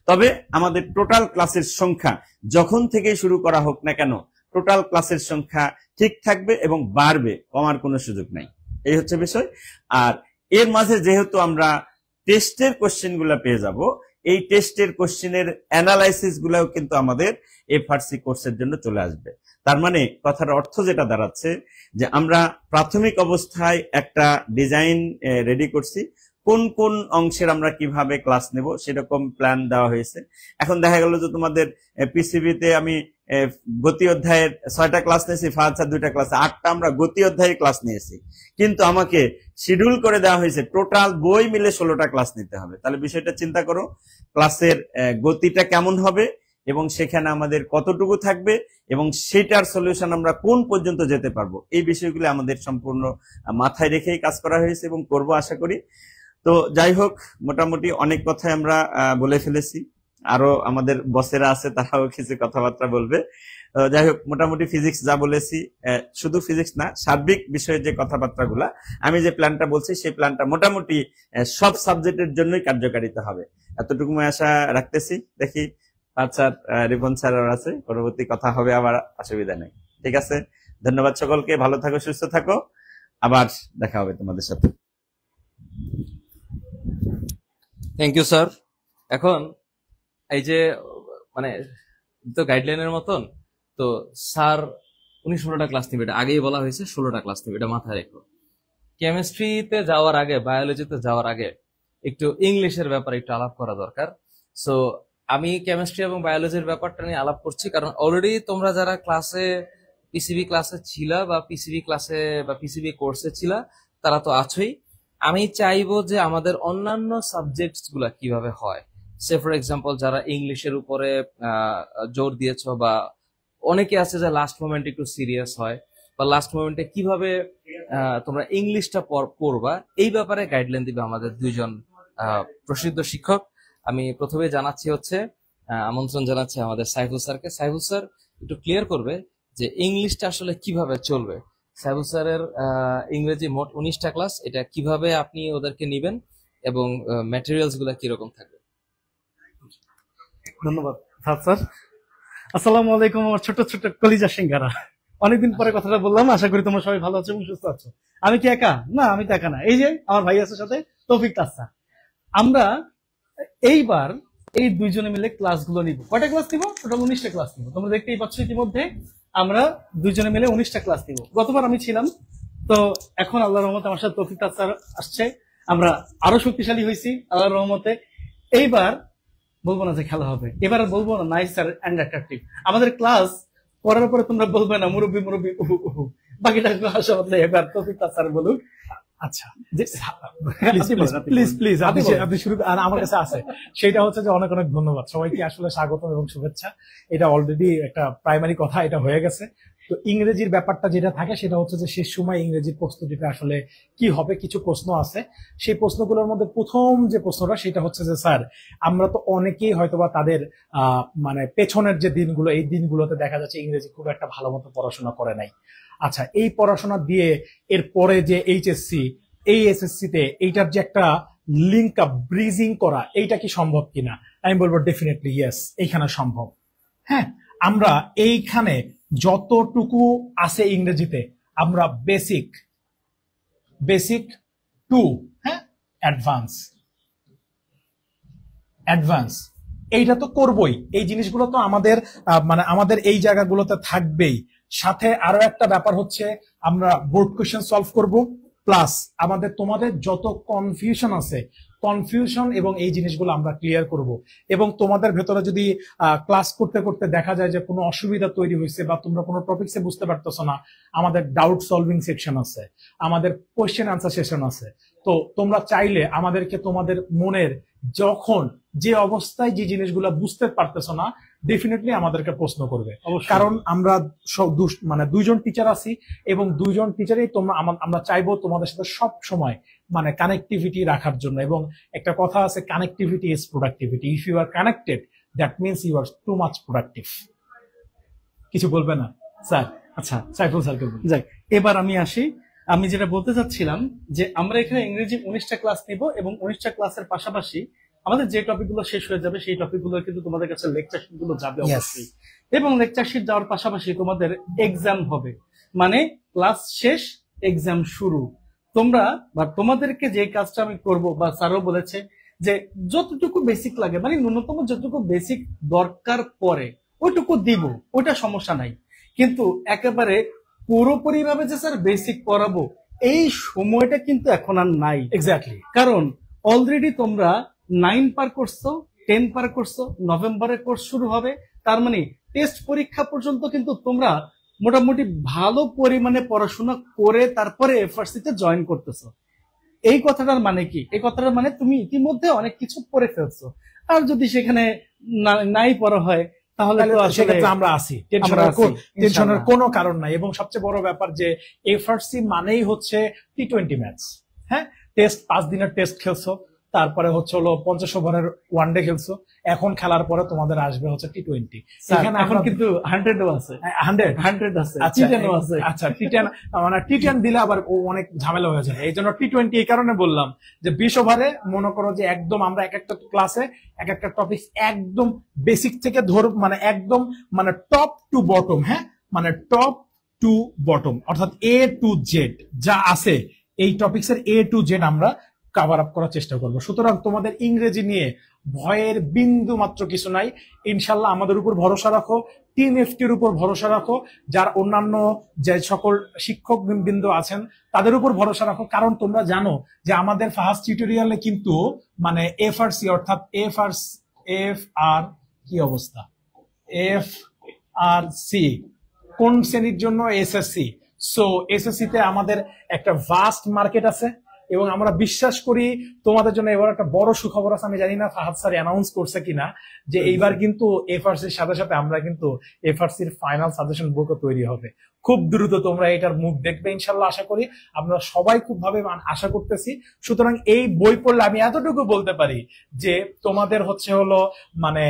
তবে আমাদের টোটাল ক্লাসের সংখ্যা যখন থেকেই শুরু করা হোক না কেন, টোটাল ক্লাসের সংখ্যা ঠিক থাকবে এবং বাড়বে, কমার কোনো সুযোগ নাই। এই হচ্ছে বিষয়। আর এর মাঝে যেহেতু আমরা টেস্টের কোশ্চেন গুলা পেয়ে যাব, এই টেস্টের কোশ্চেনের অ্যানালাইসিস গুলাও কিন্তু আমাদের এফআরসি কোর্সের জন্য চলে আসবে। তার মানে কথার অর্থ যেটা দাঁড়াচ্ছে যে আমরা প্রাথমিক অবস্থায় একটা ডিজাইন রেডি করছি, কোন কোন অংশের আমরা কিভাবে ক্লাস নেব সেরকম প্ল্যান দেওয়া হয়েছে। এখন দেখা গেল যে তোমাদের পিসিবিতে আমি গতি অধ্যায়ের 6টা ক্লাস নিয়েছি, ফাহাদ 2টা ক্লাস, 8টা আমরা গতি অধ্যায়ের ক্লাস নিয়েছি, কিন্তু আমাকে শিডিউল করে দেওয়া হয়েছে টোটাল বই মিলে 16টা ক্লাস নিতে হবে। তাহলে বিষয়টা চিন্তা করো, ক্লাসের গতিটা কেমন হবে এবং সেখানে আমাদের কতটুকু থাকবে এবং সেটার সলিউশন আমরা কোন পর্যন্ত যেতে পারবো, এই বিষয়গুলো আমাদের সম্পূর্ণ মাথায় রেখেই কাজ করা হয়েছে এবং করব আশা করি। তো যাই হোক, মোটামুটি অনেক কথাই আমরা বলে ফেলেছি। আরো আমাদের বসেরা আছে, তারাও কিছু কথাবার্তা বলবে। যাই হোক, মোটামুটি ফিজিক্স যা বলেছি, শুধু ফিজিক্স না, সার্বিক বিষয়ে যে কথাবার্তাগুলা, আমি যে প্ল্যানটা বলছি সেই প্ল্যানটা মোটামুটি সব সাবজেক্টের জন্যই কার্যকারিতা হবে, এতটুকু আমি আশা রাখতেছি। দেখি স্যার, রিপন স্যার আছে, পরবর্তী কথা হবে, আবার অসুবিধা নেই। ঠিক আছে, ধন্যবাদ সকলকে, ভালো থাকো, সুস্থ থাকো, আবার দেখা হবে তোমাদের সাথে। Thank you sir. এখন এই যে মানে তো গাইডলাইনের মতন, তো স্যার 16টা ক্লাস নেবে, এটা আগেই বলা হয়েছে, 16টা ক্লাস নেবে, এটা মাথায় রেখো। কেমিস্ট্রিতে যাওয়ার আগে, বায়োলজিতে যাওয়ার আগে একটু ইংলিশের ব্যাপারে একটু আলাপ করা দরকার। সো আমি কেমিস্ট্রি এবং বায়োলজির ব্যাপারটা নিয়ে আলাপ করছি, কারণ অলরেডি তোমরা যারা ক্লাসে পিসিবি ক্লাসে ছিলা বা পিসিবি ক্লাসে বা পিসিবি কোর্সে ছিলা, তারা তো আছোই। আমি চাইবো যে আমাদের অন্যান্য সাবজেক্টস গুলা কিভাবে হয়, সে ফর এক্সাম্পল যারা ইংলিশের উপরে জোর দিয়েছো, বা অনেকে আছে যে লাস্ট মোমেন্টে একটু সিরিয়াস হয়, বা লাস্ট মোমেন্টে কিভাবে তোমরা ইংলিশটা পড়বা, এই ব্যাপারে গাইডলাইন দিবে আমাদের 2জন প্রসিদ্ধ শিক্ষক। আমি প্রথমে জানাচ্ছি হচ্ছে আমন্ত্রণ জানাচ্ছি আমাদের সাইফুল স্যারকে। সাইফুল স্যার একটু ক্লিয়ার করবে যে ইংলিশটা আসলে কিভাবে চলবে। সাইফুল স্যারের ইংরেজি মোট 19টা ক্লাস, এটা কিভাবে আপনি ওদেরকে নিবেন এবং ম্যাটেরিয়ালস গুলা কিরকম থাকবে। ধন্যবাদ স্যার। আসসালামু আলাইকুম আমার ছোট ছোট কলিজা সিঙ্গারা। অনেকদিন পরে কথাটা বললাম, আশা করি তোমরা সবাই ভালো আছো এবং সুস্থ আছো। আমি কি একা? না, আমি তো একা না, এই যে আমার ভাই আছে সাথে, তৌফিক তাসা। আমরা এইবার এই 2জনে মিলে ক্লাসগুলো নিব। কয়টা ক্লাস নিব? টোটাল 19টা ক্লাস নিব। তোমরা দেখতেই পাচ্ছ ইতিমধ্যে আমরা 2জনে মিলে 19টা ক্লাস নিব। গতবার আমি ছিলাম, তো এখন আল্লাহর রহমতে আমার সাথে তৌফিক তাসা আসছে, আমরা আরো শক্তিশালী হয়েছি আল্লাহর রহমতে। এইবার বলবো না যে খেলা হবে, এবার বলবো না নাইস অ্যান্ড অ্যাট্রাকটিভ। আমাদের ক্লাস করার পরে তোমরা বলবে না মুরব্বী মুরব্বী উহু উহু, বাকিটা আসা বদলে এবার তৌফিক তাসা বলুক। আচ্ছা, প্লিজ প্লিজ আপনি শুরু। আর আমার কাছে আছে, সেটা হচ্ছে যে অনেক অনেক ধন্যবাদ সবাইকে, আসলে স্বাগতম এবং শুভেচ্ছা। এটা অলরেডি একটা প্রাইমারি কথা, এটা হয়ে গেছে। তো ইংরেজির ব্যাপারটা যেটা থাকে সেটা হচ্ছে যে শেষ সময় ইংরেজির প্রস্তুতিটা আসলে কি হবে, কিছু প্রশ্ন আছে। সেই প্রশ্নগুলোর মধ্যে প্রথম যে প্রশ্নটা সেটা হচ্ছে যে স্যার, আমরা তো অনেকেই হয়তোবা তাদের মানে পেছনের যে দিনগুলো, এই দিনগুলোতে দেখা যাচ্ছে ইংরেজি খুব একটা ভালো মতো পড়াশোনা করে নাই। আচ্ছা, এই পড়াশোনা দিয়ে এর পরে যে এইচএসসি এই এসএসসি তে এইটার যে একটা লিঙ্ক আপ ব্রিজিং করা, এইটা কি সম্ভব কিনা? আমি বলবো ডেফিনেটলি ইয়েস, এইখানে সম্ভব। হ্যাঁ, আমরা এইখানে যতটুকু আছে ইংরেজিতে, আমরা বেসিক টু, হ্যাঁ, অ্যাডভান্স এইটা তো করবই। এই জিনিসগুলো তো আমাদের মানে আমাদের এই জায়গাগুলোতে থাকবেই। সাথে আরো একটা ব্যাপার হচ্ছে আমরা বোর্ড কোয়েশ্চেন সলভ করব, প্লাস আমাদের তোমাদের যত কনফিউশন এবং এই জিনিসগুলো আমরা ক্লিয়ার করব। এবং তোমাদের ভেতরে যদি ক্লাস করতে করতে দেখা যায় যে কোনো অসুবিধা তৈরি হয়েছে বা তোমরা কোনো টপিকসে বুঝতে পারতেছো না, আমাদের ডাউট সলভিং সেকশন আছে, আমাদের কোয়েশ্চেন আনসার সেশন আছে। তো তোমরা চাইলে আমাদেরকে তোমাদের মনের যখন যে অবস্থায় যে জিনিসগুলো বুঝতে পারতেছো না, ডেফিনেটলি আমাদেরকে প্রশ্ন করবে। কারণ আমরা মানে দুইজন টিচার আছি এবং দুইজন টিচারই আমরা চাইবো তোমাদের সাথে সব সময় মানে কানেক্টিভিটি রাখার জন্য। এবং একটা কথা আছে, connectivity is productivity. If you are connected, that means you are too much productive. কিছু বলবে না স্যার? আচ্ছা, সাইফুল স্যারকে বলুন। যাক, এবার আমি আসি। আমি যেটা বলতে চাচ্ছিলাম যে আমরা এখানে ইংরেজি 19টা ক্লাস নিব এবং 19টা ক্লাসের পাশাপাশি আমাদের যে টপিকগুলো শেষ হয়ে যাবে সেই টপিকগুলো কিন্তু তোমাদের কাছে লেকচার শিট গুলো যাবে অবশ্যই। এবং লেকচার শিট যাওয়ার পাশাপাশি তোমাদের এক্সাম হবে, মানে ক্লাস শেষ এক্সাম শুরু। তোমরা বা তোমাদেরকে যে কাজটা আমি করব বা স্যারও বলেছে যে যতটুকু বেসিক লাগে, মানে ন্যূনতম যতটুকু বেসিক দরকার পড়ে ওইটুকু দিব, ওইটা সমস্যা নাই। কিন্তু একেবারে পুরোপুরি ভাবে যে স্যার বেসিক পড়াবো এই সময়টা কিন্তু এখন আর নাই। এক্স্যাক্টলি, কারণ অলরেডি তোমরা 9 পার করছো, 10 পার করছো, নভেম্বরে কোর্স শুরু হবে। তার মানে টেস্ট পরীক্ষা পর্যন্ত কিন্তু তোমরা মোটামুটি ভালো পরিমাণে পড়াশোনা করে তারপরে এফআরসি তে জয়েন করতেছো। এই কথাটার মানে কি? এই কথাটার মানে তুমি ইতিমধ্যে অনেক কিছু পড়ে ফেলছো। আর যদি সেখানে নাই পড়া হয় তাহলে তো সেক্ষেত্রে আমরা আছি, টেনশনের কোনো কারণ নাই। এবং সবচেয়ে বড় ব্যাপার যে এফআরসি মানেই হচ্ছে টি20 ম্যাচ। হ্যাঁ, টেস্ট 5 দিনের টেস্ট খেলছো, তারপরে হচ্ছে হলো 50 ওভারের ওয়ানডে খেলছো, এখন খেলার পরে তোমাদের আসবে হচ্ছে টি20। এখানে এখন কিন্তু 100ও আছে, 100 আছে, টি10ও আছে। আচ্ছা, টি10 মানে টি10 দিলে আবার অনেক ঝামেলা হয়ে যায়। এই জন্য টি20 এই কারণে বললাম যে 20 ওভারে মনে করো যে একদম আমরা এক একটা ক্লাসে এক একটা টপিক একদম বেসিক থেকে মানে একদম মানে টপ টু বটম, হ্যাঁ, মানে টপ টু বটম অর্থাৎ এ টু জেড যা আছে এই টপিক্সের এ টু জেড আমরা কভার আপ করার চেষ্টা করবো। সুতরাং তোমাদের ইংরেজি নিয়ে ভয়ের বিন্দু মাত্র কিছু নাই। ইনশাল্লাহ আমাদের উপর ভরসা রাখো, টিম এফটির উপর ভরসা রাখো, যার অন্যান্য যে সকল শিক্ষক বৃন্দ আছেন তাদের উপর ভরসা রাখো। কারণ তোমরা জানো যে আমাদের ফার্স্ট টিউটোরিয়ালে কিন্তু মানে এফআরসি অর্থাৎ এফ আর কি অবস্থা, এফ আর সি কোন শ্রেণীর জন্য? এসএসসি। সো এসএসসি তে আমাদের একটা ভাস্ট মার্কেট আছে এবং আমরা বিশ্বাস করি তোমাদের জন্য এবার একটা বড় সুখবর আছে। আমি জানি না ফাহাদ স্যার অ্যানাউন্স করছে কিনা যে এইবার কিন্তু এফআরসির সাথে সাথে আমরা কিন্তু এফআরসির ফাইনাল সাজেশন বুকও তৈরি হবে। খুব দ্রুত তোমরা এটার মুখ দেখবে ইনশাল্লাহ, আশা করি। আমরা সবাই খুব ভাবে আশা করতেছি। সুতরাং এই বই পড়লে আমি এতটুকু বলতে পারি যে তোমাদের হচ্ছে হলো মানে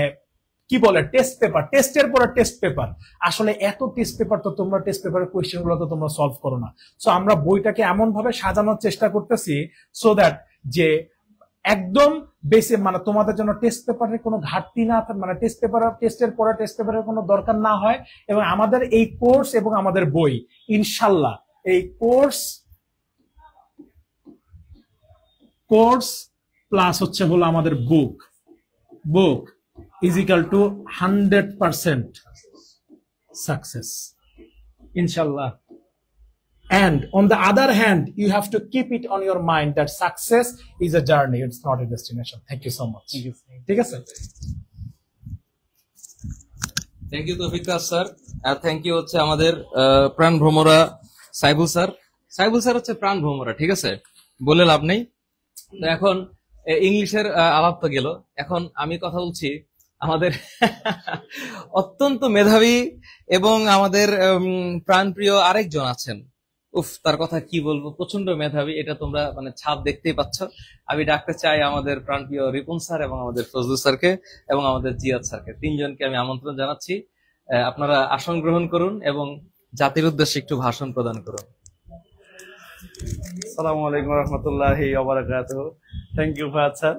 কি বলে টেস্ট পেপার, টেস্টের পরে টেস্ট পেপার। আসলে এত টেস্ট পেপার তো তোমরা টেস্ট পেপারের কোয়েশ্চেন গুলো তো তোমরা সলভ করো না। সো আমরা বইটাকে এমন ভাবে সাজানোর চেষ্টা করতেছি সো দ্যাট যে একদম বেসে মানে তোমাদের জন্য টেস্ট পেপারের কোনো ঘাটতি না, মানে টেস্ট পেপার টেস্টের পরে টেস্ট পেপারের কোনো দরকার না হয়। এবং আমাদের এই কোর্স এবং আমাদের বই ইনশাল্লাহ এই কোর্স প্লাস হচ্ছে হলো আমাদের বুক is equal to 100% success, inshallah. And on the other hand, you have to keep it on your mind that success is a journey, it's not a destination. Thank you so much. ঠিক আছে, থ্যাংক ইউ তৌফিক স্যার, আর থ্যাংক ইউ হচ্ছে আমাদের প্রাণ ভ্রমরা সাইবুল স্যার হচ্ছে প্রাণ ভ্রমরা, ঠিক আছে, বলে লাভ নেই। তো এখন ইংলিশের আলাপ তো গেল, এখন আমি কথা বলছি আমাদের অত্যন্ত মেধাবী এবং আমাদের প্রাণপ্রিয় আরেকজন আছেন। তার কথা কি বলবো, প্রচন্ড মেধাবী, এটা তোমরা মানে ছাপ দেখতেই পাচ্ছ। আমি ডাকতে চাই আমাদের প্রাণপ্রিয় রিপন স্যার এবং আমাদের ফজলু স্যারকে এবং আমাদের জিয়াদ স্যারকে, তিনজনকে আমি আমন্ত্রণ জানাচ্ছি। আপনারা আসন গ্রহণ করুন এবং জাতির উদ্দেশ্যে একটু ভাষণ প্রদান করুন। আসসালামু আলাইকুম রহমতুল্লাহি ওয়া বারাকাতুহু। Thank you Fahad sir.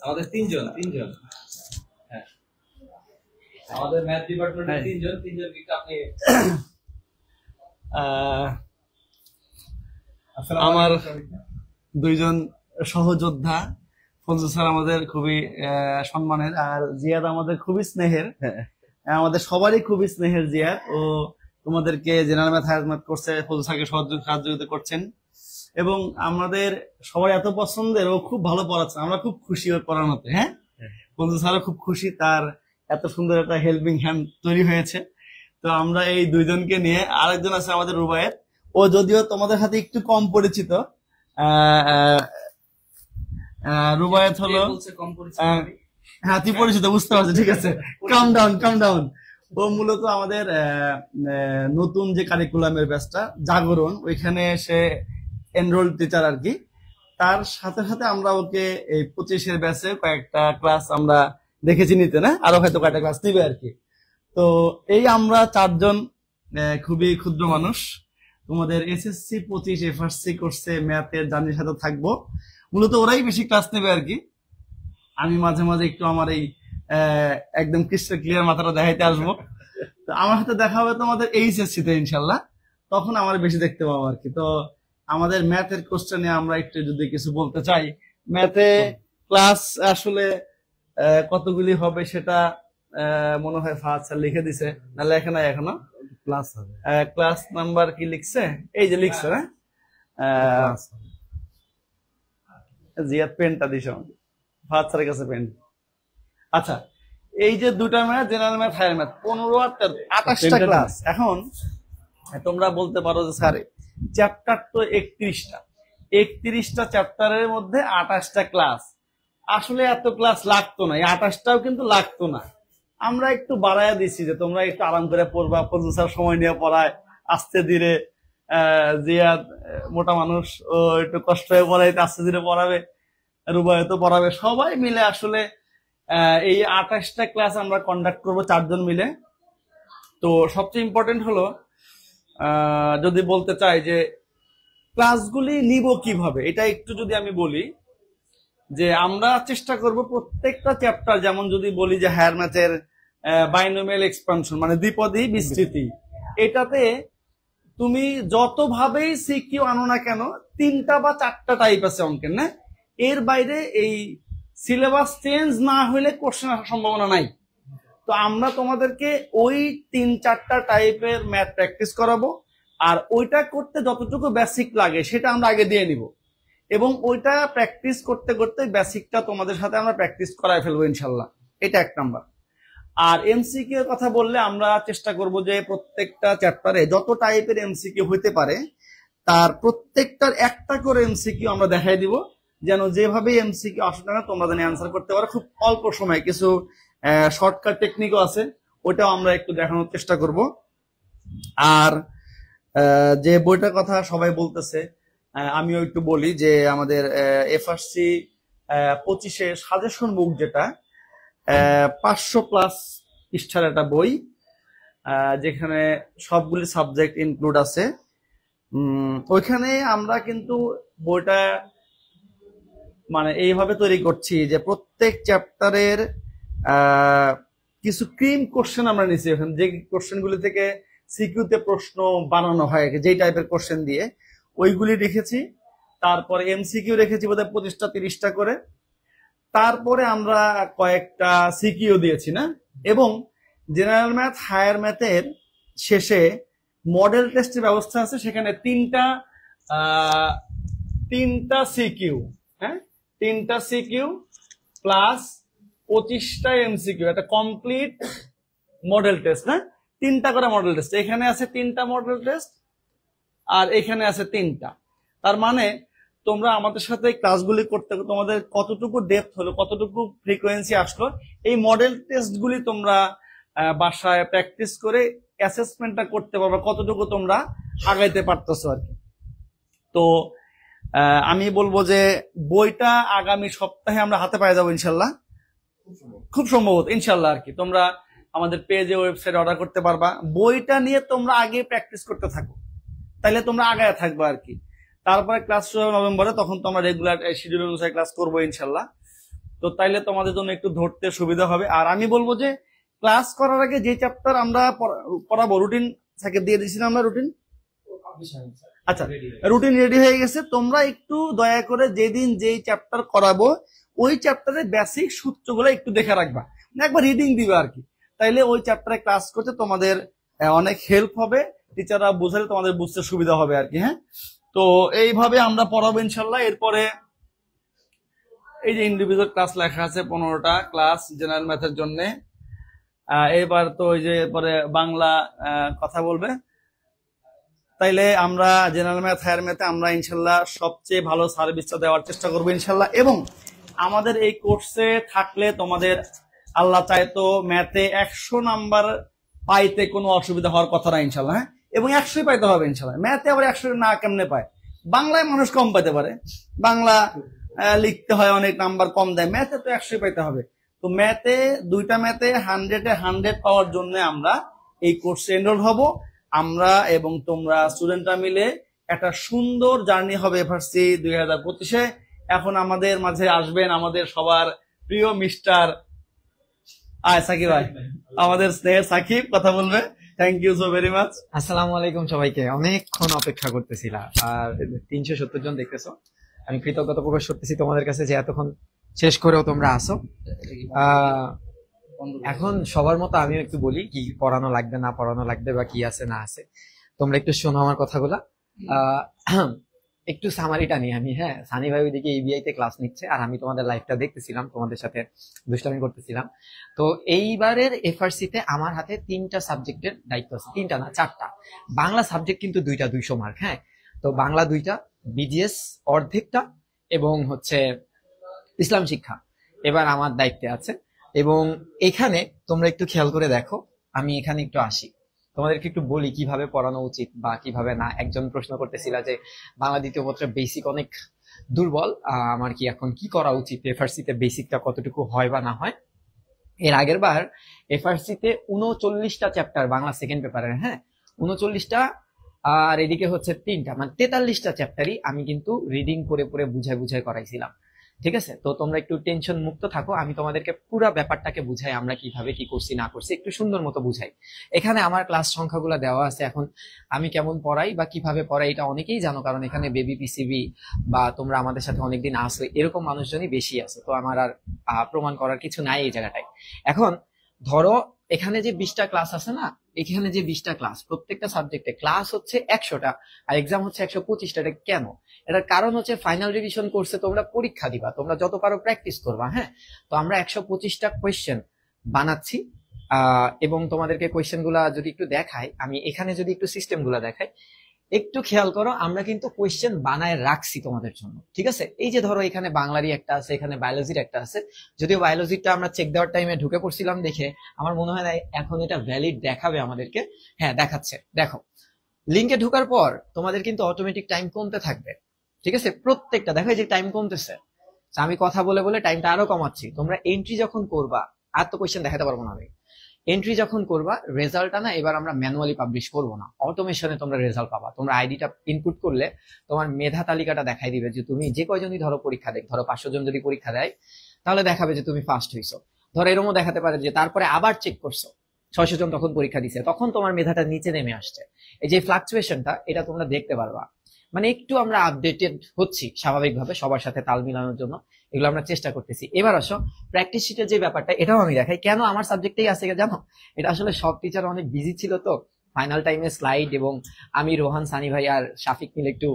আমাদের তিনজন হ্যাঁ, আমাদের ম্যাথ ডিপার্টমেন্টের তিনজন কিন্তু আপনি আমার দুইজন সহযোদ্ধা, ফজল স্যার আমাদের খুবই সম্মানের, আর জিয়াদ আমাদের খুবই স্নেহের। আমাদের সবারই খুবই স্নেহের জিয়াদ। ও তোমাদেরকে জেনারেল ম্যাথ হায়ার ম্যাথ করছে, ফজল স্যারকে সহযোগিতা করছেন, এবং আমাদের সবার এত পছন্দের, ও খুব ভালো পড়াচ্ছে, আমরা খুব খুশি ওর পড়ানোতে। হ্যাঁ, ফজল স্যারও খুব খুশি, তার এত সুন্দর একটা হেল্পিং হ্যান্ড তৈরি হয়েছে। তো আমরা এই দুইজনকে নিয়ে, আরেকজন আছে আমাদের রুবায়েত, ও যদিও তোমাদের সাথে একটু কম পরিচিত। রুবায়েত হলো, হ্যাঁ তুই পরিচিত, বুঝতে পারছি, ঠিক আছে, কাম ডাউন। ও মূলত আমাদের নতুন যে কারিকুলামের ব্যাচটা জাগরণ, ওইখানে সে এনরোল টিচার আর কি। তার সাথে সাথে আমরা ওকে এই 25-এর ব্যাচে কয়েকটা ক্লাস আমরা দেখেছি নিতে, না আরো হয়তো কয়েকটা ক্লাস নিবে আর কি। তো এই আমরা 4 জন খুবই ক্ষুদ্র মানুষ তোমাদের এসএসসি 25 এফআরসি কোর্সে ম্যাথের জার্নির সাথে থাকবো। মূলত ওরাই বেশি ক্লাস নেবে আর কি। আমি মাঝে মাঝে একটু আমার এই একদম ক্রিস্টাল ক্লিয়ার মাথাটা দেখাইতে আসবো। তো আমার সাথে দেখা হবে তোমাদের এইচএসসি তে ইনশাল্লাহ, তখন আমার বেশি দেখতে পাবো আর কি। তো আমাদের ম্যাথের কোর্সটা নিয়ে আমরা একটু যদি কিছু বলতে চাই, ম্যাথে ক্লাস আসলে কতগুলি হবে সেটা মনে হয় ফাহাদ স্যার লিখে দিছে, না লেখে নাই এখনো। ক্লাস হবে, ক্লাস নাম্বার কি লিখছে, এই যে লিখছে, হ্যাঁ জিয়াদ পেনটা দিছে আমাকে, ফাহাদ স্যারের কাছে পেন। আচ্ছা, এই যে দুটা math, general math, higher math, 15 আর 28টা ক্লাস। এখন তোমরা বলতে পারো যে স্যার চ্যাপ্টার তো 31টা চ্যাপ্টারের মধ্যে 28টা ক্লাস, আসলে এত ক্লাস লাগতো না, এই 28টাও কিন্তু লাগতো না। আমরা একটু বাড়াইয়া দিচ্ছি যে তোমরা একটু আরাম করে পড়বা, ফজল স্যার সময় নিয়ে পড়ায়, আস্তে ধীরে। জিয়াদ মোটা মানুষ, ও একটু কষ্ট হয়ে পড়াইতে আস্তে ধীরে পড়াবে, রুবায়ত পড়াবে, সবাই মিলে আসলে এই 28টা ক্লাস আমরা কন্ডাক্ট করবো 4 জন মিলে। তো সবচেয়ে ইম্পর্টেন্ট হলো, যদি বলতে চাই যে ক্লাসগুলি নিব কিভাবে, এটা একটু যদি আমি বলি, যে আমরা চেষ্টা করব প্রত্যেকটা চ্যাপ্টার, যেমন যদি বলি যে হায়ার ম্যাথের বাইনোমিয়াল এক্সপানশন মানে দ্বিপদী বিস্তৃতি, এটাতে তুমি যতভাবেই সিকিউ আনো না কেন 3টা বা 4টা টাইপ আছে অঙ্কের, না এর বাইরে এই সিলেবাস চেঞ্জ না হলে কোশ্চেন আসার সম্ভাবনা নাই। তো আমরা তোমাদেরকে ওই 3-4টা টাইপের ম্যাথ প্র্যাকটিস করাবো, আর ওইটা করতে যতটুকু বেসিক লাগে সেটা আমরা আগে দিয়ে নিব, এবং ওইটা প্র্যাকটিস করতে করতে বেসিকটা তোমাদের সাথে আমরা প্র্যাকটিস করায় ফেলবো ইনশাল্লাহ। এটা 1 নাম্বার। আর এমসিকিউ এর কথা বললে আমরা চেষ্টা করব যে প্রত্যেকটা চ্যাপ্টারে যত টাইপের এমসিকিউ হইতে পারে তার প্রত্যেকটার একটা করে এমসিকিউ আমরা দেখাই দিব, যেন যেভাবে এমসিকিউ আসলে না তোমরা যেন অ্যান্সার করতে পারো খুব অল্প সময়। কিছু শর্টকাট টেকনিকও আছে, ওটাও আমরা একটু দেখানোর চেষ্টা করব। আর যে বইটার কথা সবাই বলতেছে, আমিও একটু বলি যে আমাদের এফআরসি 25-এ সাজেশন বুক, যেটা 500+ পৃষ্ঠার একটা বই, যেখানে সবগুলি সাবজেক্ট ইনক্লুড আছে। ওইখানে আমরা কিন্তু বইটা মানে এইভাবে তৈরি করছি যে প্রত্যেক চ্যাপ্টারের কিছু ক্রিম কোশ্চেন আমরা নিচ্ছি, ওখানে যে কোশ্চেনগুলি থেকে সিকিউতে প্রশ্ন বানানো হয়, যেই টাইপের কোশ্চেন দিয়ে ওইগুলি রেখেছি। তারপরে এমসিকিউ রেখেছি বোধহয় 25-30টা করে। তারপরে আমরা কয়েকটা সিকিউ দিয়েছি, না, এবং জেনারেল ম্যাথ হায়ার ম্যাথের শেষে মডেল টেস্টের ব্যবস্থা আছে, সেখানে 3টা সিকিউ, হ্যাঁ 3টা সিকিউ প্লাস 25টা এমসিকিউ, একটা কমপ্লিট মডেল টেস্ট, না 3টা করে মডেল টেস্ট। এখানে আছে 3টা মডেল টেস্ট, আর এখানে আছে 3টা। তার মানে তোমরা আমাদের সাথে ক্লাসগুলি করতে তোমাদের কতটুকু ডেপথ হলো, কতটুকু ফ্রিকোয়েন্সি আসলো, এই মডেল টেস্টগুলি তোমরা বাসায় প্র্যাকটিস করে অ্যাসেসমেন্টটা করতে পারবে, কতটুকু তোমরা আগাইতে পারতেছো আর কি। তো আমি বলবো যে বইটা আগামী সপ্তাহে আমরা হাতে পাই যাবো ইনশাল্লাহ, খুব সম্ভবত ইনশাল্লাহ আর কি। তোমরা আমাদের পেজে ওয়েবসাইটে অর্ডার করতে পারবা। বইটা নিয়ে তোমরা আগে প্র্যাকটিস করতে থাকো, তাইলে তোমরা আগায় থাকবে আর কি। তারপরে ক্লাস শুরু হবে নভেম্বরে, তখন তো আমরা রেগুলার শিডিউল অনুসারে ক্লাস করবো ইনশাল্লাহ। তো তাইলে তোমাদের জন্য একটু ধরতে সুবিধা হবে। আর আমি বলবো যে ক্লাস করার আগে যে চ্যাপ্টার আমরা পড়াবো, রুটিন থেকে দিয়ে দিয়েছিলাম আমরা রুটিন, আচ্ছা রুটিন রেডি হয়ে গেছে। তোমরা একটু দয়া করে যেদিন যেই চ্যাপ্টার করাবো ওই চ্যাপ্টারের বেসিক সূত্রগুলো একটু দেখে রাখবা, একবার রিডিং দিবে আর কি। তাইলে ওই চ্যাপ্টারে ক্লাস করতে তোমাদের অনেক হেল্প হবে, টিচাররা বোঝালে তোমাদের বুঝতে সুবিধা হবে আর কি। হ্যাঁ, তো এইভাবে আমরা পড়াবো ইনশাল্লাহ। এরপরে এই যে ইন্ডিভিজুয়াল ক্লাস লেখা আছে 15টা ক্লাস জেনারেল ম্যাথের জন্য। এবার তো ওই যে পরে বাংলা কথা বলবে, তাইলে আমরা জেনারেল ম্যাথ হায়ার ম্যাথে আমরা ইনশাল্লাহ সবচেয়ে ভালো সার্ভিসটা দেওয়ার চেষ্টা করবো ইনশাল্লাহ। এবং আমাদের এই কোর্সে থাকলে তোমাদের আল্লাহ চাইতো ম্যাথে 100 নাম্বার পাইতে কোনো অসুবিধা হওয়ার কথা না ইনশাল্লাহ। হ্যাঁ, এবং 100ই পাইতে হবে ইনশাল্লাহ। ম্যাথে আবার 100 না কেমনে পায়? বাংলায় মানুষ কম পাইতে পারে, বাংলা লিখতে হয় অনেক, নাম্বার কম দেয়। ম্যাথে তো 100ই পাইতে হবে। তো ম্যাথে দুইটা ম্যাথে 100-এ 100 পাওয়ার জন্য আমরা এই কোর্সে এনরোল হব। আমরা এবং তোমরা স্টুডেন্টরা মিলে একটা সুন্দর জার্নি হবে এফআরসি 2025-এ। এখন আমাদের মাঝে আসবেন আমাদের সবার প্রিয় মিস্টার সাকিব ভাই, আমাদের স্নেহের সাকিব কথা বলবে। Thank you so very much. আসসালামু আলাইকুম সবাইকে, অনেকক্ষণ অপেক্ষা করতেছিলাম আর 370 জন দেখতেছো। আমি কৃতজ্ঞতা প্রকাশ করতেছি তোমাদের কাছে যে এতক্ষণ শেষ করেও তোমরা আসো। এখন সবার মতো আমিও একটু বলি কি পড়ানো লাগবে না পড়ানো লাগবে বা কি আছে না আছে, তোমরা একটু শোনো আমার কথাগুলা। একটু সামারিটা নিয়ে আমি, হ্যাঁ সানি ভাই ওইদিকে ইবিআই তে ক্লাস নিচ্ছে আর আমি তোমাদের লাইভটা দেখতেছিলাম, তোমাদের সাথে দুষ্টামি করতেছিলাম। তো এইবারের এফআরসি তে আমার হাতে 3টা সাবজেক্টের দায়িত্ব আছে, 3টা না 4টা। বাংলা সাবজেক্ট কিন্তু 2টা 200 মার্ক। হ্যাঁ, তো বাংলা 2টা, বিজিএস অর্ধেকটা এবং হচ্ছে ইসলাম শিক্ষা এবার আমার দায়িত্বে আছে। এবং এখানে তোমরা একটু খেয়াল করে দেখো, আমি এখানে একটু আসি, তোমাদেরকে একটু বলি কিভাবে পড়ানো উচিত বা কিভাবে না। একজন প্রশ্ন করতেছিল যে বাংলা দ্বিতীয় পত্রের বেসিক অনেক দুর্বল, আমার কি এখন কি করা উচিত, এফআরসি তে বেসিকটা কতটুকু হয় বা না হয়। এর আগের বার এফআরসি তে 39টা চ্যাপ্টার বাংলা সেকেন্ড পেপারের, হ্যাঁ 39টা, আর এদিকে হচ্ছে 3টা, মানে 43টা চ্যাপ্টারই আমি কিন্তু রিডিং করে পড়ে বুঝাই বুঝাই করাইছিলাম। ঠিক আছে, তো তোমরা একটু টেনশন মুক্ত থাকো, আমি তোমাদেরকে পুরো ব্যাপারটাকে বুঝাই, আমরা কিভাবে কি করছি না করছি একটু সুন্দর মতো বুঝাই। এখানে আমার ক্লাস সংখ্যাগুলো দেওয়া আছে। এখন আমি কেমন পড়াই বা কিভাবে পড়াই এটা অনেকেই জানো, কারণ এখানে বেবি পিসিবি বা তোমরা আমাদের সাথে অনেকদিন আসো, এরকম মানুষজনই বেশি আছে। তো আমার আর প্রমাণ করার কিছু নাই এই জায়গাটায়। এখন ধরো এখানে যে 20টা ক্লাস আছে না, এখানে যে 20টা ক্লাস, প্রত্যেকটা সাবজেক্টে ক্লাস হচ্ছে 100টা আর এক্সাম হচ্ছে 125টা। এটা কেন? এটার কারণ হচ্ছে ফাইনাল রিভিশন কোর্সে তোমরা পরীক্ষা দিবা, তোমরা যত পারো প্র্যাকটিস করবা। হ্যাঁ, তো আমরা 125টা কোয়েশ্চেন বানাচ্ছি এবং তোমাদেরকে কোয়েশ্চেন গুলা যদি একটু দেখাই, আমি এখানে যদি একটু সিস্টেম গুলা দেখাই, একটু খেয়াল করো, আমরা কিন্তু কোয়েশ্চেন বানায় রাখছি তোমাদের জন্য। ঠিক আছে, এই যে ধরো এখানে বাংলারই একটা আছে, এখানে বায়োলজির একটা আছে। যদিও বায়োলজিটা আমরা চেক দেওয়ার টাইমে ঢুকে পড়ছিলাম দেখে আমার মনে হয় না এখন এটা ভ্যালিড দেখাবে আমাদেরকে। হ্যাঁ দেখাচ্ছে, দেখো লিঙ্কে ঢোকার পর তোমাদের কিন্তু অটোমেটিক টাইম কমতে থাকবে। ঠিক আছে, প্রত্যেকটা দেখো যে টাইম কমতেছে, আমি কথা বলে বলে টাইমটা আরো কমাচ্ছি। তোমরা এন্ট্রি যখন করবা, আর তো কোয়েশ্চেন দেখাতে পারবো না আমি, এন্ট্রি যখন করবা রেজাল্টটা না এবার আমরা ম্যানুয়ালি পাবলিশ করবো না, অটোমেশনে তোমরা রেজাল্ট পাবা। তোমরা আইডিটা ইনপুট করলে তোমার মেধা তালিকাটা দেখাই দিবে যে তুমি যে কয়জনই ধরো পরীক্ষা দেখ, ধরো 500 জন যদি পরীক্ষা দেয় তাহলে দেখাবে যে তুমি ফার্স্ট হইছো। ধরো এরকমও দেখাতে পারে যে তারপরে আবার চেক করছো 600 জন তখন পরীক্ষা দিছে, তখন তোমার মেধাটা নিচে নেমে আসছে। এই যে ফ্লাকচুয়েশনটা এটা তোমরা দেখতে পারবা। মানে একটু আমরা আপডেটেড হচ্ছি স্বাভাবিকভাবে সবার সাথে তাল মিলানোর জন্য, এগুলো আমরা চেষ্টা করতেছি। এবার আসো প্র্যাকটিস শিটের যে ব্যাপারটা, এটাও আমি দেখাই। কেন আমার সাবজেক্টেই আছে জানো, এটা আসলে সব টিচার অনেক বিজি ছিল, তো ফাইনাল টাইমে স্লাইড এবং আমি রোহান, সানি ভাই আর শাফিক মিলে একটু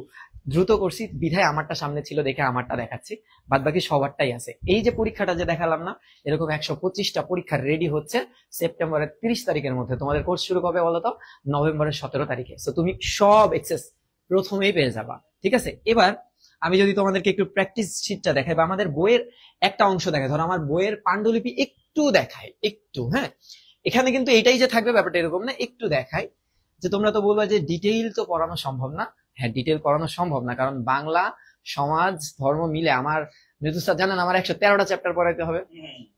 দ্রুত করছি বিধায় আমারটা সামনে ছিল দেখে আমারটা দেখাচ্ছি, বাদ বাকি সবারটাই আছে। এই যে পরীক্ষাটা যে দেখালাম না, এরকম 125টা পরীক্ষা রেডি হচ্ছে সেপ্টেম্বরের 30 তারিখের মধ্যে। তোমাদের কোর্স শুরু কবে বলতো? নভেম্বরের 17 তারিখে। তো তুমি সব এক্সেস প্রথমেই পেয়ে যাবা। ঠিক আছে, এবার আমি যদি তোমাদেরকে একটু প্র্যাকটিস শিটটা দেখাই বা আমাদের বইয়ের একটা অংশ দেখাই, ধরো আমার বইয়ের পাণ্ডুলিপি একটু দেখাই, একটু। হ্যাঁ, এখানে কিন্তু এটাই যে থাকবে ব্যাপারটা এরকম না, একটু দেখাই। যে তোমরা তো বলবা যে ডিটেইল তো পড়ানো সম্ভব না। হ্যাঁ, ডিটেইল পড়ানো সম্ভব না, কারণ বাংলা, সমাজ, ধর্ম মিলে আমার মৃদু স্যার জানেন আমার 113টা চ্যাপ্টার পড়াইতে হবে।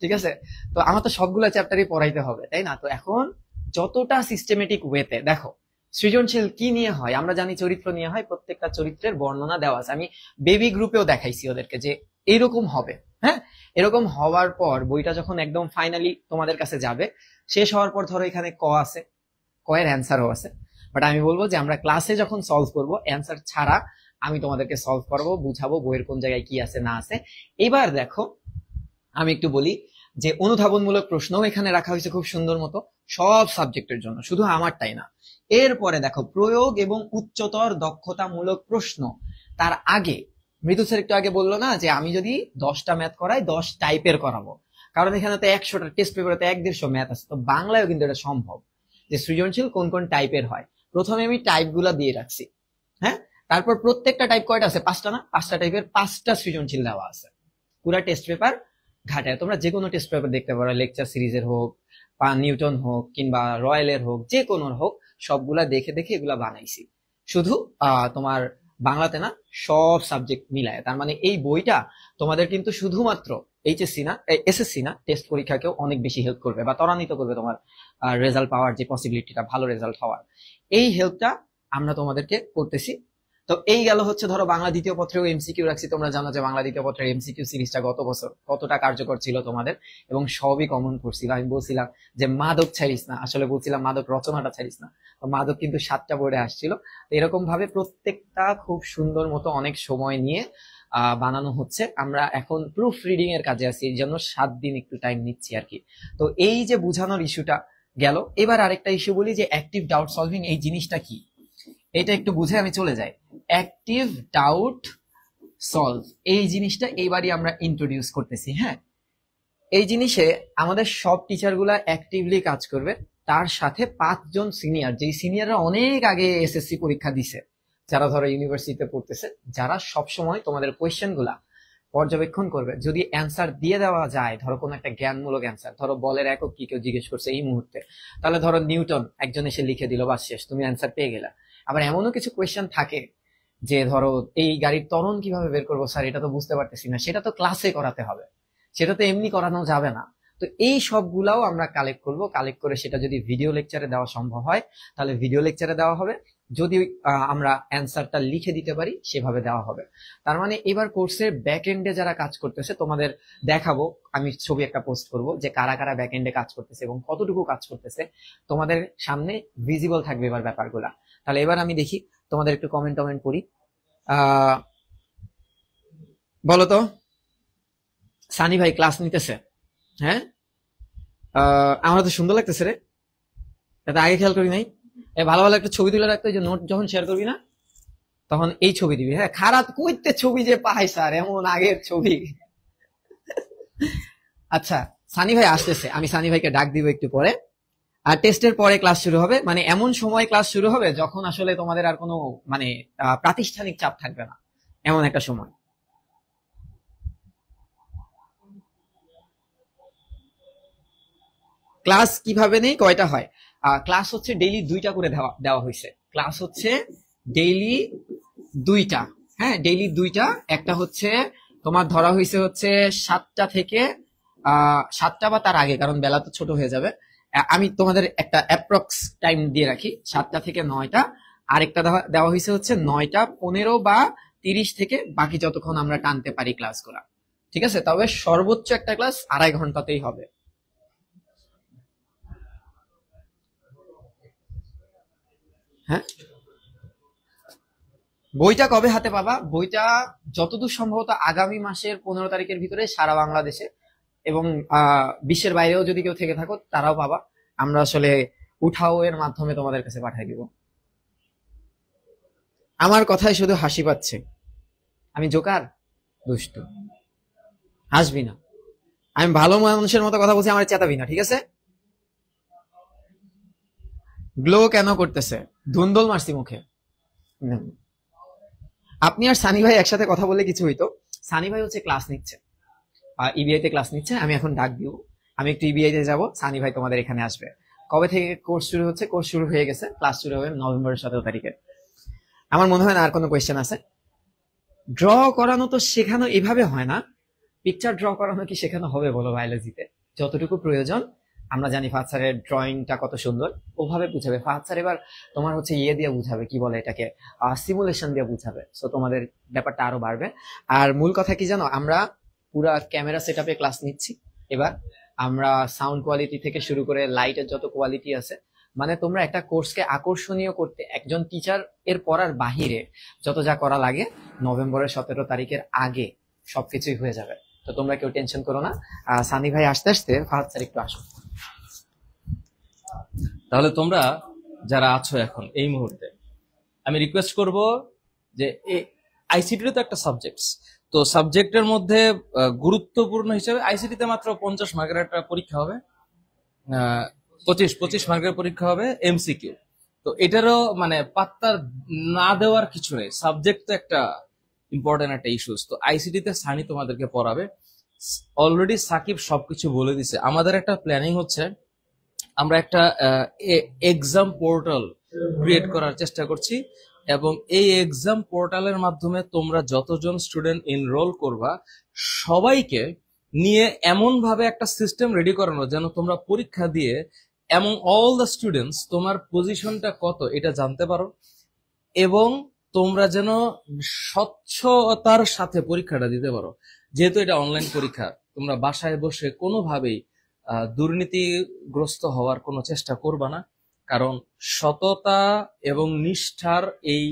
ঠিক আছে, তো আমার তো সবগুলা চ্যাপ্টারই পড়াইতে হবে, তাই না? তো এখন যতটা সিস্টেমেটিক ওয়েতে দেখো, সৃজনশীল কি নিয়ে হয় আমরা জানি, চরিত্র নিয়ে হয়, প্রত্যেকটা চরিত্রের বর্ণনা দেওয়া আছে। আমি বেবি গ্রুপেও দেখাইছি ওদেরকে যে এরকম হবে। হ্যাঁ, এরকম হওয়ার পর বইটা যখন একদম ফাইনালি তোমাদের কাছে যাবে, শেষ হওয়ার পর ধরো এখানে ক আছে, ক এর অ্যান্সারও আছে, বাট আমি বলবো যে আমরা ক্লাসে যখন সলভ করব অ্যান্সার ছাড়া আমি তোমাদেরকে সলভ করবো, বুঝাবো বইয়ের কোন জায়গায় কি আছে না আছে। এবার দেখো আমি একটু বলি যে অনুধাবনমূলক প্রশ্নও এখানে রাখা হয়েছে খুব সুন্দর মতো সব সাবজেক্টের জন্য, শুধু আমারটাই না। এরপরে দেখো প্রয়োগ এবং উচ্চতর দক্ষতামূলক প্রশ্ন। তার আগে মৃদু স্যার একটু আগে বললো না যে আমি যদি 10টা ম্যাথ করাই 10 টাইপের করাবো, কারণ এখানে তো 100টা টেস্ট পেপারে তো 150 ম্যাথ আছে, তো বাংলায়ও কিন্তু এটা সম্ভব যে সৃজনশীল কোন কোন টাইপের হয়। প্রথমে আমি টাইপ গুলা দিয়ে রাখছি। হ্যাঁ, তারপর প্রত্যেকটা টাইপ কয়টা আছে? 5টা না? 5টা টাইপের 5টা সৃজনশীল দেওয়া আছে। পুরা টেস্ট পেপার ঘাটায় তোমরা যে কোনো টেস্ট পেপার দেখতে পারো, লেকচার সিরিজের হোক বা নিউটন হোক কিংবা রয়্যালের হোক, যে কোনো হোক, সবগুলা দেখে দেখে এগুলা বানাইছি। শুধু তোমার বাংলাতে না, সব সাবজেক্ট মিলায়। তার মানে এই বইটা তোমাদের কিন্তু শুধুমাত্র এইচএসসি না, এসএসসি না, টেস্ট পরীক্ষাকেও অনেক বেশি হেল্প করবে বা ত্বরান্বিত করবে তোমার রেজাল্ট পাওয়ার যে পসিবিলিটিটা, ভালো রেজাল্ট হওয়ার। এই হেল্পটা আমরা তোমাদেরকে করতেছি। তো এই গেল হচ্ছে ধরো বাংলা দ্বিতীয় পত্রেও এমসিকিউ রাখছি। তোমরা জানো যে বাংলা দ্বিতীয় পত্রের এমসিকিউ সিরিজটা গত বছর কতটা কার্যকর ছিল তোমাদের, এবং সবই কমন করছিল। আমি বলছিলাম যে মাদক ছাড়িস না, আসলে বলছিলাম মাদক রচনাটা ছাড়িস না। তো মাদক কিন্তু 7টা বোর্ডে আসছিল। এরকম ভাবে প্রত্যেকটা খুব সুন্দর মতো অনেক সময় নিয়ে বানানো হচ্ছে। আমরা এখন প্রুফ রিডিং এর কাজে আছি, এই জন্য 7 দিন একটু টাইম নিচ্ছি আর কি। তো এই যে বোঝানোর ইস্যুটা গেল, এবার আরেকটা ইস্যু বলি যে অ্যাক্টিভ ডাউট সলভিং এই জিনিসটা কি, এটা একটু বুঝে আমি চলে যাই। অ্যাক্টিভ ডাউট সলভ এই জিনিসটা এইবারই আমরা ইন্ট্রোডিউস করতেছি। হ্যাঁ, এই জিনিসে আমাদের সব টিচার গুলা অ্যাক্টিভলি কাজ করবে। তার সাথে 5 জন সিনিয়র, যেই সিনিয়ররা অনেক আগে এসএসসি পরীক্ষা দিছে, যারা ধরো ইউনিভার্সিটিতে পড়তেছে, যারা সবসময় তোমাদের কোয়েশ্চেন গুলা পর্যবেক্ষণ করবে। যদি অ্যান্সার দিয়ে দেওয়া যায়, ধরো কোনো একটা জ্ঞানমূলক অ্যান্সার, ধরো বলের একক কি কেউ জিজ্ঞেস করছে এই মুহূর্তে, তাহলে ধরো নিউটন একজন এসে লিখে দিল, বা শেষ, তুমি অ্যান্সার পেয়ে গেলা। আবার এমনও কিছু কোয়েশ্চেন থাকে যে ধরো এই গাড়ির ত্বরণ কিভাবে বের করবো স্যার, এটা তো বুঝতে পারতেছি না, সেটা তো ক্লাসে করাতে হবে, সেটা তো এমনি করানো যাবে না। তো এই সবগুলাও আমরা কালেক্ট করব, কালেক্ট করে সেটা যদি ভিডিও লেকচারে দেওয়া সম্ভব হয় তাহলে ভিডিও লেকচারে দেওয়া হবে, যদি আমরা অ্যান্সারটা লিখে দিতে পারি সেভাবে দেওয়া হবে। তার মানে এবার কোর্সের ব্যাক এন্ডে যারা কাজ করতেছে তোমাদের দেখাবো, আমি ছবি একটা পোস্ট করব যে কারা কারা ব্যাক এন্ডে কাজ করতেছে এবং কতটুকু কাজ করতেছে, তোমাদের সামনে ভিজিবল থাকবে এবার ব্যাপারগুলা। তাহলে এবার আমি দেখি তোমাদের একটু কমেন্ট পড়ি। বলো তো, সানি ভাই ক্লাস নিতেছে? হ্যাঁ, আমার তো সুন্দর লাগতেছে রে, এটা আগে খেয়াল করি নাই। ভালো ভালো একটা ছবি তুলে রাখতে, যে নোট যখন শেয়ার করবি না তখন এই ছবি দিবি। হ্যাঁ, খারাপ কইতে ছবি যে পাই স্যার, এমন আগের ছবি। আচ্ছা, সানি ভাই আসতেছে, আমি সানি ভাইকে ডাক দিব একটু পরে। আর টেস্টের পরে ক্লাস শুরু হবে, মানে এমন সময় ক্লাস শুরু হবে যখন আসলে তোমাদের আর কোনো মানে প্রাতিষ্ঠানিক চাপ থাকবে না, এমন একটা সময়। ক্লাস কিভাবে নেই, কয়টা হয়? ক্লাস হচ্ছে ডেইলি 2টা করে দেওয়া হয়েছে। ক্লাস হচ্ছে ডেইলি 2টা। হ্যাঁ, ডেইলি 2টা। একটা হচ্ছে তোমার ধরা হয়েছে হচ্ছে 7টা থেকে 7টা বা তার আগে, কারণ বেলা তো ছোট হয়ে যাবে। আমি তোমাদের একটা অ্যাপ্রক্স টাইম দিয়ে রাখি, 7টা থেকে 9টা। আরেকটা দেওয়া হয়েছে হচ্ছে 9টা 15 বা 30 থেকে বাকি যতক্ষণ আমরা টানতে পারি ক্লাসগুলা। ঠিক আছে, তবে সর্বোচ্চ একটা ক্লাস 2.5 ঘন্টাতেই হবে। হ্যাঁ, বইটা কবে হাতে পাবা? বইটা যতদূর সম্ভবত আগামী মাসের 15 তারিখের ভিতরে সারা বাংলাদেশে এবং বিশ্বের বাইরেও যদি কেউ থেকে থাকো তারাও পাবা। আমরা আসলে উঠাও এর মাধ্যমে তোমাদের কাছে পাঠিয়ে দিব। আমার কথায় শুধু হাসি পাচ্ছে, আমি জোকার? দুষ্টু, হাসবি না। আমি ভালো মানুষের মতো কথা বলছি, আমার চেতাবি না, ঠিক আছে? গ্লো কেন করতেছে? ধুন্দল মারছি মুখে। আপনি আর সানি ভাই একসাথে কথা বললে কিছু হইতো। সানি ভাই হচ্ছে ক্লাস নিচ্ছে, ইবিআই তে ক্লাস নিচ্ছে। আমি এখন ডাক দিব, আমি একটু ইবিআই তে যাবো, সানি ভাই তোমাদের এখানে আসবে। কবে থেকে কোর্স শুরু হচ্ছে? কোর্স শুরু হয়ে গেছে, ক্লাস শুরু হবে নভেম্বরের 17 তারিখে। আমার মনে হয় না আর কোনো কোয়েশ্চেন আছে। ড্র করানো তো শেখানো এভাবে হয় না, পিকচার ড্র করানো কি শেখানো হবে বলো বায়োলজিতে? যতটুকু প্রয়োজন আমরা জানি ফাহাদ স্যারের ড্রয়িংটা কত সুন্দর, ওভাবে বুঝাবে। ফাহাদ স্যার এবার তোমার হচ্ছে ইয়ে দিয়ে বুঝাবে, কি বলে এটাকে, সিমুলেশন দিয়ে বুঝাবে। সো তোমাদের ব্যাপারটা আরো বাড়বে। আর মূল কথা কি জানো, আমরা পুরা ক্যামেরা সেট আপে ক্লাস নিচ্ছি এবার। আমরা সাউন্ড কোয়ালিটি থেকে শুরু করে লাইটের যত কোয়ালিটি আছে, মানে তোমরা একটা কোর্সকে আকর্ষণীয় করতে একজন টিচার এর পড়ার বাহিরে যত যা করা লাগে নভেম্বরের 17 তারিখের আগে সবকিছুই হয়ে যাবে। তো তোমরা কেউ টেনশন করো না। সানি ভাই আসতে আসতে ফাহাদ স্যার একটু আসো। তাহলে তোমরা যারা আছো এখন এই মুহূর্তে, আমি রিকোয়েস্ট করব যে আইসিটি তো একটা সাবজেক্ট, তো সাবজেক্টের মধ্যে গুরুত্বপূর্ণ হিসেবে আইসিটিতে মাত্র 50 মার্কের একটা পরীক্ষা হবে, 25 মার্কের পরীক্ষা হবে এমসিকিউ। তো এটারও মানে পাত্তা না দেওয়ার কিছু নেই, সাবজেক্ট তো একটা ইম্পর্টেন্ট একটা ইস্যুস। তো আইসিটিতে সানি তোমাদেরকে পড়াবে। অলরেডি সাকিব সবকিছু বলে দিছে। আমাদের একটা প্ল্যানিং হচ্ছে, আমরা একটা এক্সাম পোর্টাল ক্রিয়েট করার চেষ্টা করছি, এবং এই এক্সাম পোর্টালের মাধ্যমে তোমরা যতজন স্টুডেন্ট এনরোল করবা সবাইকে নিয়ে এমন ভাবে একটা সিস্টেম রেডি করানো যেন তোমরা পরীক্ষা দিয়ে এমন অল দ্য স্টুডেন্টস তোমার পজিশনটা কত এটা জানতে পারো, এবং তোমরা যেন স্বচ্ছতার সাথে পরীক্ষাটা দিতে পারো। যেহেতু এটা অনলাইন পরীক্ষা, তোমরা বাসায় বসে কোনোভাবেই দুর্নীতিগ্রস্ত হওয়ার কোনো চেষ্টা করবা না, কারণ সততা এবং নিষ্ঠার এই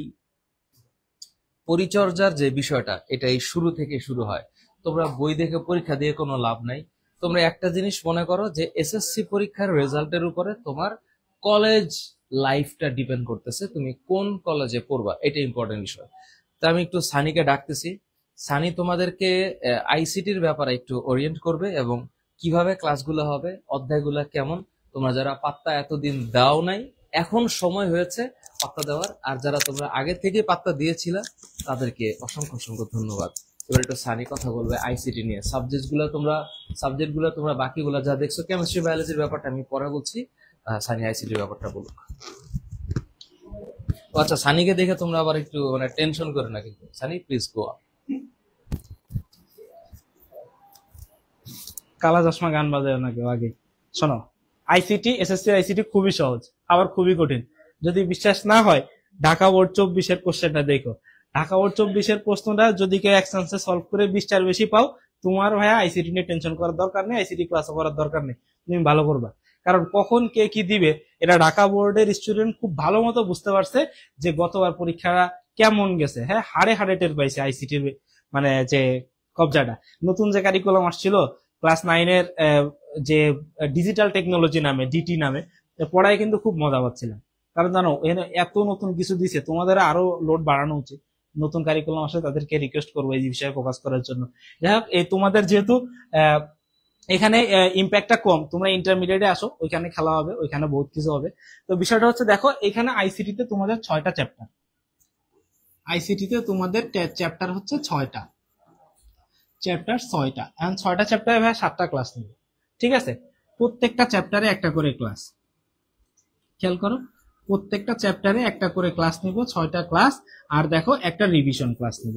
পরিচর্যার যে বিষয়টা, এটা এই শুরু থেকে শুরু হয়। তোমরা বই দেখে পরীক্ষা দিয়ে কোনো লাভ নাই। তোমরা একটা জিনিস মনে করো যে এসএসসি পরীক্ষার রেজাল্টের উপরে তোমার কলেজ লাইফটা ডিপেন্ড করতেছে, তুমি কোন কলেজে পড়বা, এটা ইম্পর্টেন্ট বিষয়। তো আমি একটু সানিকে ডাকতেছি। সানি তোমাদেরকে আইসিটির ব্যাপারে একটু ওরিয়েন্ট করবে, এবং কিভাবে ক্লাসগুলো হবে, অধ্যায়গুলো কেমন। তোমরা যারা পাত্তা এতদিন দাও নাই, এখন সময় হয়েছে পাত্তা দেওয়ার। আর যারা তোমরা আগে থেকে পাত্তা দিয়েছিলা তাদেরকে অসংখ্য অসংখ্য ধন্যবাদ। এবার একটু সানি কথা বলবে আইসিটি নিয়ে। সাবজেক্টগুলো তোমরা বাকিগুলো যা দেখছো, কেমিস্ট্রি বায়োলজির ব্যাপারটা আমি পরে বলছি, সানি আইসিটির ব্যাপারটা বলুক। আচ্ছা, সানিকে দেখে তোমরা আবার একটু মানে টেনশন করে না কিন্তু। Sunny please go on. কালা চশমা গান বাজায় না কেউ আগে। শোনো, আইসিটি, এসএসসি আইসিটি খুবই সহজ, আবার খুবই কঠিন। যদি বিশ্বাস না হয় ঢাকা বোর্ড 24-এর কোশ্চেনটা দেখো। ঢাকা বোর্ড 24-এর প্রশ্নটা যদি কেউ এক চান্সে সলভ করে 20টার বেশি পাও, তোমার ভাইয়া আইসিটি নিয়ে টেনশন করার দরকার নেই, আইসিটি ক্লাসও করার দরকার নেই, তুমি ভালো করবা। কারণ কখন কে কি দিবে এটা ঢাকা বোর্ডের স্টুডেন্ট খুব ভালো মতো বুঝতে পারছে যে গতবার পরীক্ষা কেমন গেছে। হ্যাঁ, হাড়ে হাড়ে টের পাইছে আইসিটির মানে যে কবজাটা। নতুন যে কারিকুলাম আসছিল ক্লাস 9-এর যে ডিজিটাল টেকনোলজি নামে, ডিটি নামে পড়ায় কিন্তু খুব মজা পাচ্ছিলাম। কারণ জানো এত নতুন কিছু দিছে, তোমাদের আরো লোড বাড়ানো উচিত। নতুন কারিকুলাম আসলে তাদেরকে রিকোয়েস্ট করবো এই বিষয়ে ফোকাস করার জন্য। যাই হোক, এই তোমাদের যেহেতু এখানে ইম্প্যাক্টটা কম, তোমরা ইন্টারমিডিয়েটে আসো, ওইখানে খেলা হবে, ওইখানে বহুত কিছু হবে। তো বিষয়টা হচ্ছে দেখো, এখানে আইসিটিতে তোমাদের 6টা চ্যাপ্টার। আইসিটিতে তোমাদের চ্যাপ্টার হচ্ছে 6টা, চ্যাপ্টার 6টা। এখন 6টা চ্যাপ্টারে ভাই 7টা ক্লাস নেবে, ঠিক আছে? প্রত্যেকটা চ্যাপ্টারে একটা করে ক্লাস। খেয়াল করো, প্রত্যেকটা চ্যাপ্টারে একটা করে ক্লাস নিব, 6টা ক্লাস। আর দেখো একটা রিভিশন ক্লাস নিব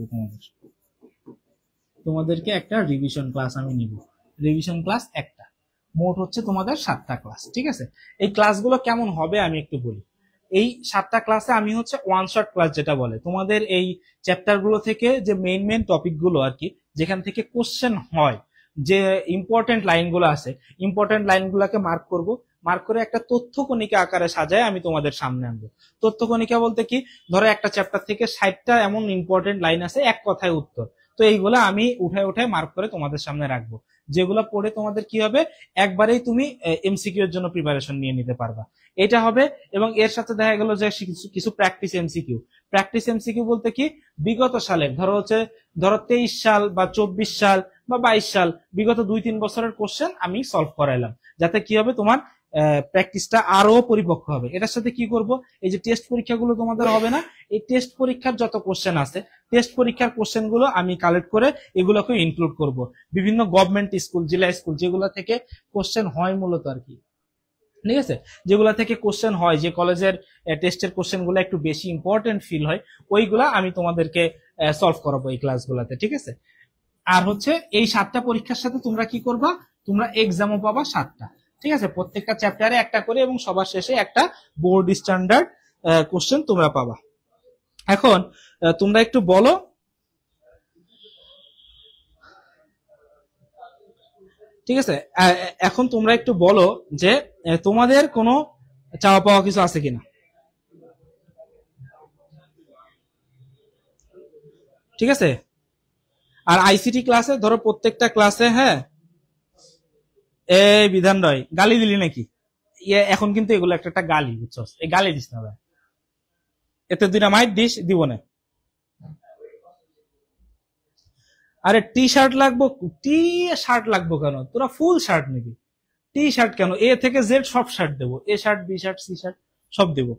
তোমাদেরকে একটা রিভিশন ক্লাস আমি নিব, রিভিশন ক্লাস একটা। মোট হচ্ছে তোমাদের 7টা ক্লাস, ঠিক আছে? এই ক্লাসগুলো কেমন হবে আমি একটু বলি। এই 7টা ক্লাসে আমি হচ্ছে ওয়ান শট ক্লাস যেটা বলে, তোমাদের এই চ্যাপ্টার গুলো থেকে যে মেইন টপিক গুলো আর কি, যেখান থেকে কোশ্চেন হয়, যে ইম্পর্টেন্ট লাইনগুলো আছে, ইম্পর্টেন্ট লাইনগুলোকে মার্ক করব, মার্ক করে একটা তথ্য কণিকা আকারে সাজায় আমি তোমাদের সামনে আনবো। তথ্য কণিকা বলতে কি, ধরো একটা চ্যাপ্টার থেকে 60টা এমন ইম্পর্টেন্ট লাইন আছে, এক কথায় উত্তর। তো এইগুলো আমি উঠায় উঠায় মার্ক করে তোমাদের সামনে রাখবো, যেগুলো পড়ে তোমাদের কি হবে, একবারেই তুমি এমসিকিউ এর জন্য প্রিপারেশন নিয়ে নিতে পারবা, এটা হবে। এবং এর সাথে দেখা গেল যে কিছু প্র্যাকটিস এমসিকিউ। প্র্যাকটিস এমসিকিউ বলতে কি, বিগত সালের ধরো 23 সাল বা 24 সাল বা 22 সাল, বিগত 2-3 বছরের কোশ্চেন আমি সলভ করাইলাম, যাতে কি হবে, তোমার প্র্যাকটিসটা আরো পরিপক্ক হবে। এটার সাথে কি করব, এই যে টেস্ট পরীক্ষাগুলো তোমাদের হবে না, এই টেস্ট পরীক্ষার যত কোশ্চেন আছে, টেস্ট পরীক্ষার কোশ্চেন গুলো আমি কালেক্ট করে এগুলোকে ইনক্লুড করব। বিভিন্ন গভর্নমেন্ট স্কুল, জেলা স্কুল, যেগুলো থেকে কোশ্চেন হয় মূলত আর কি, ঠিক আছে, যেগুলা থেকে কোশ্চেন হয়, যে কলেজের টেস্টের কোশ্চেন গুলো একটু বেশি ইম্পর্টেন্ট ফিল হয়, ওইগুলা আমি তোমাদেরকে সলভ করাবো এই ক্লাসগুলোতে, ঠিক আছে? আর হচ্ছে এই 7টা পরীক্ষার সাথে তোমরা কি করবা, তোমরা এক্সামও পাবা 7টা। ঠিক আছে, প্রত্যেকটা চ্যাপ্টারে একটা করে এবং সবার শেষে একটা বোর্ড স্ট্যান্ডার্ড কোশ্চেন তোমরা পাবা। এখন তোমরা একটু বলো, ঠিক আছে, এখন তোমরা একটু বলো যে তোমাদের কোনো চাওয়া পাওয়া কিছু আছে কিনা। ঠিক আছে, আর আইসিটি ক্লাসে ধরো প্রত্যেকটা ক্লাসে, হ্যাঁ এই বিধান রয় গালি দিলি নাকি, এখন কিন্তু এগুলো একটা একটা গালি, বুঝছো, এই গালি দিস না ভাই, এতে দুইটা মাইট দিস দিব না। আরে টি শার্ট লাগবো, টি শার্ট লাগবো কেন, তোরা ফুল শার্ট নিবি, টি শার্ট কেন, এ থেকে জেড সব শার্ট দেবো, A shirt B shirt C shirt সব দেবো।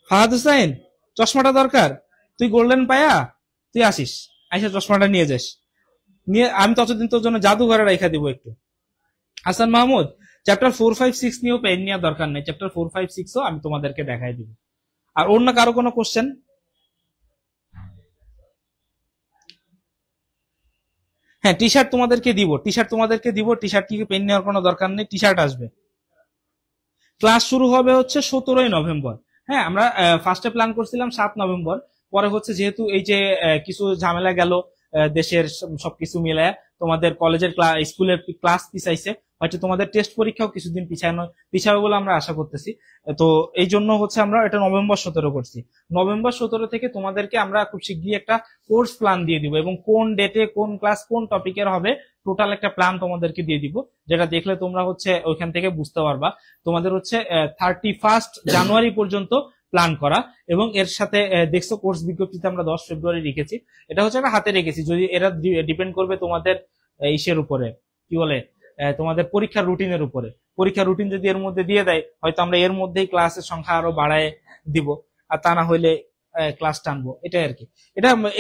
ফাহাদ হুসাইন চশমাটা দরকার, তুই গোল্ডেন পায়া তুই আসিস, আইসা চশমাটা নিয়ে যাস, নিয়ে আমি ততদিন তোর জন্য জাদুঘরে রেখা দিব একটু। হাসান মাহমুদ চ্যাপ্টার 4, 5, 6 নিয়েও পেন নেওয়ার দরকার নেই, চ্যাপ্টার 4, 5, 6ও আমি তোমাদেরকে দেখাই দিব। আর অন্য কারো কোনো কোশ্চেন? হ্যাঁ টি শার্ট তোমাদেরকে দিব, টি শার্ট তোমাদেরকে দিব, টি শার্ট থেকে পেন নেওয়ার কোনো দরকার নেই, টি শার্ট আসবে। ক্লাস শুরু হবে হচ্ছে 17ই নভেম্বর। হ্যাঁ আমরা ফার্স্টে প্ল্যান করছিলাম 7 নভেম্বর, পরে হচ্ছে যেহেতু এই যে কিছু ঝামেলা গেল দেশের সবকিছু মিলে, তোমাদের কলেজের স্কুলের ক্লাস পিছাইছে, হয়তো তোমাদের টেস্ট পরীক্ষাও কিছুদিন পিছাবে বলে আমরা আশা করতেছি। তো এই জন্য হচ্ছে আমরা এটা নভেম্বর 17 করছি। নভেম্বর 17 থেকে তোমাদেরকে আমরা খুব শীঘ্রই একটা কোর্স প্ল্যান দিয়ে দিব, এবং কোন ডেটে কোন ক্লাস কোন টপিকের হবে টোটাল একটা প্ল্যান তোমাদেরকে দিয়ে দিব, যেটা দেখলে তোমরা হচ্ছে ওইখান থেকে বুঝতে পারবা। তোমাদের হচ্ছে 31 জানুয়ারি পর্যন্ত প্ল্যান করা, এবং এর সাথে দেখছো কোর্স বিজ্ঞপ্তিতে আমরা 10 ফেব্রুয়ারি রেখেছি, এটা হচ্ছে একটা হাতে রেখেছি, যদি এরা ডিপেন্ড করবে তোমাদের ইসের উপরে, কি বলে, তোমাদের পরীক্ষার রুটিনের উপরে। পরীক্ষার রুটিন যদি এর মধ্যে দিয়ে দেয়, হয়তো আমরা এর মধ্যেই ক্লাসের সংখ্যা আরো বাড়ায় দিব, আর তা না হইলে ক্লাস টানবো, এটাই আর কি।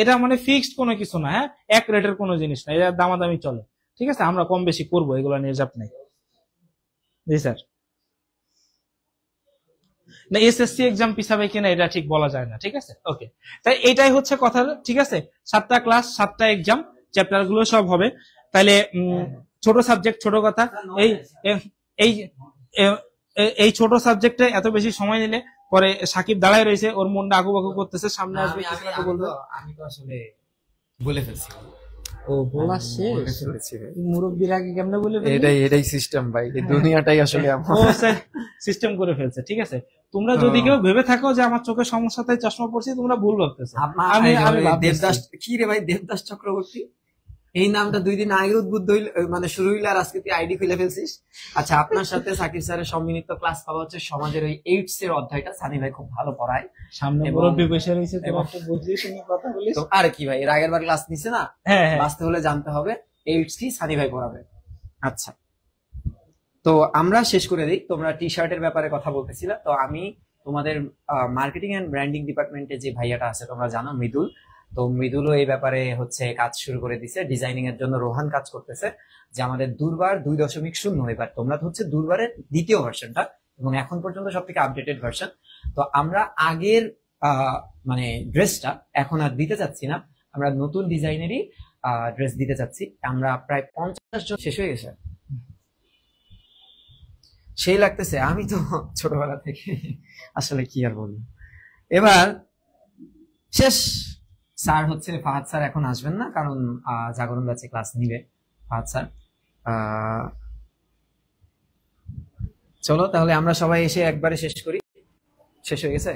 এটা মানে ফিক্সড কোনো কিছু না, হ্যাঁ এক রেটের কোনো জিনিস না, এটা দামাদামি চলে, ঠিক আছে, আমরা কম বেশি করবো, এগুলো নিয়ে চাপ নাই। জি স্যার, না এসএসসি এক্সাম পিছাবে কিনা এটা ঠিক বলা যায় না, ঠিক আছে, ওকে। তাই এটাই হচ্ছে কথা, ঠিক আছে, 7টা ক্লাস 7টা এক্সাম, চ্যাপ্টার গুলো সব হবে। তাহলে ছোট সাবজেক্ট, ছোট কথা, এই এই এই ছোট সাবজেক্টে এত বেশি সময় নিলে পরে সাকিব দাঁড়ায় রয়েছে, ওর মনটা আঁকুবাকু করতেছে, সামনে আসবে বলবে। আমি তো আসলে বলে ফেলছি। ও বলা শেষ, মুরব্বীর আগে কেমনে বলে ফেললি? এটাই সিস্টেম ভাই, এই দুনিয়াটাই আসলে সিস্টেম করে ফেলছে, ঠিক আছে। তোমরা যদি কেউ ভেবে থাকো যে আমার চোখের সমস্যা তাই চশমা পড়ছি, তোমরা ভুল ভাবতেছো। আমি দেবদাস, কি রে ভাই, দেবদাস চক্রবর্তী এই নামটা 2 দিন আগে উদ্বুদ্ধ হইল, মানে শুরু হইলো, আর আজকে তুই আইডি খুলে ফেলছিস। আচ্ছা, আপনার সাথে সাকিব স্যারের সম্মিলিত ক্লাস পাওয়া হচ্ছে সমাজের ওই 8 এর অধ্যায়টা, সানি ভাই খুব ভালো পড়ায়, সামনে মুরব্বী বসে রয়েছে, তোরা একটু বুঝলি শুনে কথা বলিস। তো আর কি ভাই, এর আগের বার ক্লাস নিছে না, হ্যাঁ বাঁচতে হলে জানতে হবে 8 কি, সানি ভাই পড়াবে। আচ্ছা, তো আমরা শেষ করে দিই। তোমরা টি শার্টের ব্যাপারে কথা বলতেছিলা, তো আমি তোমাদের মার্কেটিং এন্ড ব্র্যান্ডিং ডিপার্টমেন্টে যে ভাইয়াটা আছে তোমরা জানো, মৃদুল, তো মৃদুলও এই ব্যাপারে হচ্ছে কাজ শুরু করে দিছে, ডিজাইনিং এর জন্য রোহান কাজ করতেছে, যে আমাদের দুর্বার 2.0, এবার তোমরা তো হচ্ছে দুর্বারের দ্বিতীয় ভার্সনটা, এবং এখন পর্যন্ত সব থেকে আপডেটেড ভার্সন। তো আমরা আগের মানে ড্রেসটা এখন আর দিতে চাচ্ছি না, আমরা নতুন ডিজাইনেরই ড্রেস দিতে চাচ্ছি। আমরা প্রায় 50 জন, শেষ হয়ে গেছে, সেই লাগতেছে। আমি তো ছোটবেলা থেকে আসলে কি আর বলবো, এবার শেষ। স্যার হচ্ছে ফাহাদ স্যার এখন আসবেন না, কারণ জাগরণ ব্যাচে ক্লাস নিবে ফাহাদ স্যার। চলো তাহলে আমরা সবাই এসে একবারে শেষ করি। শেষ হয়ে গেছে।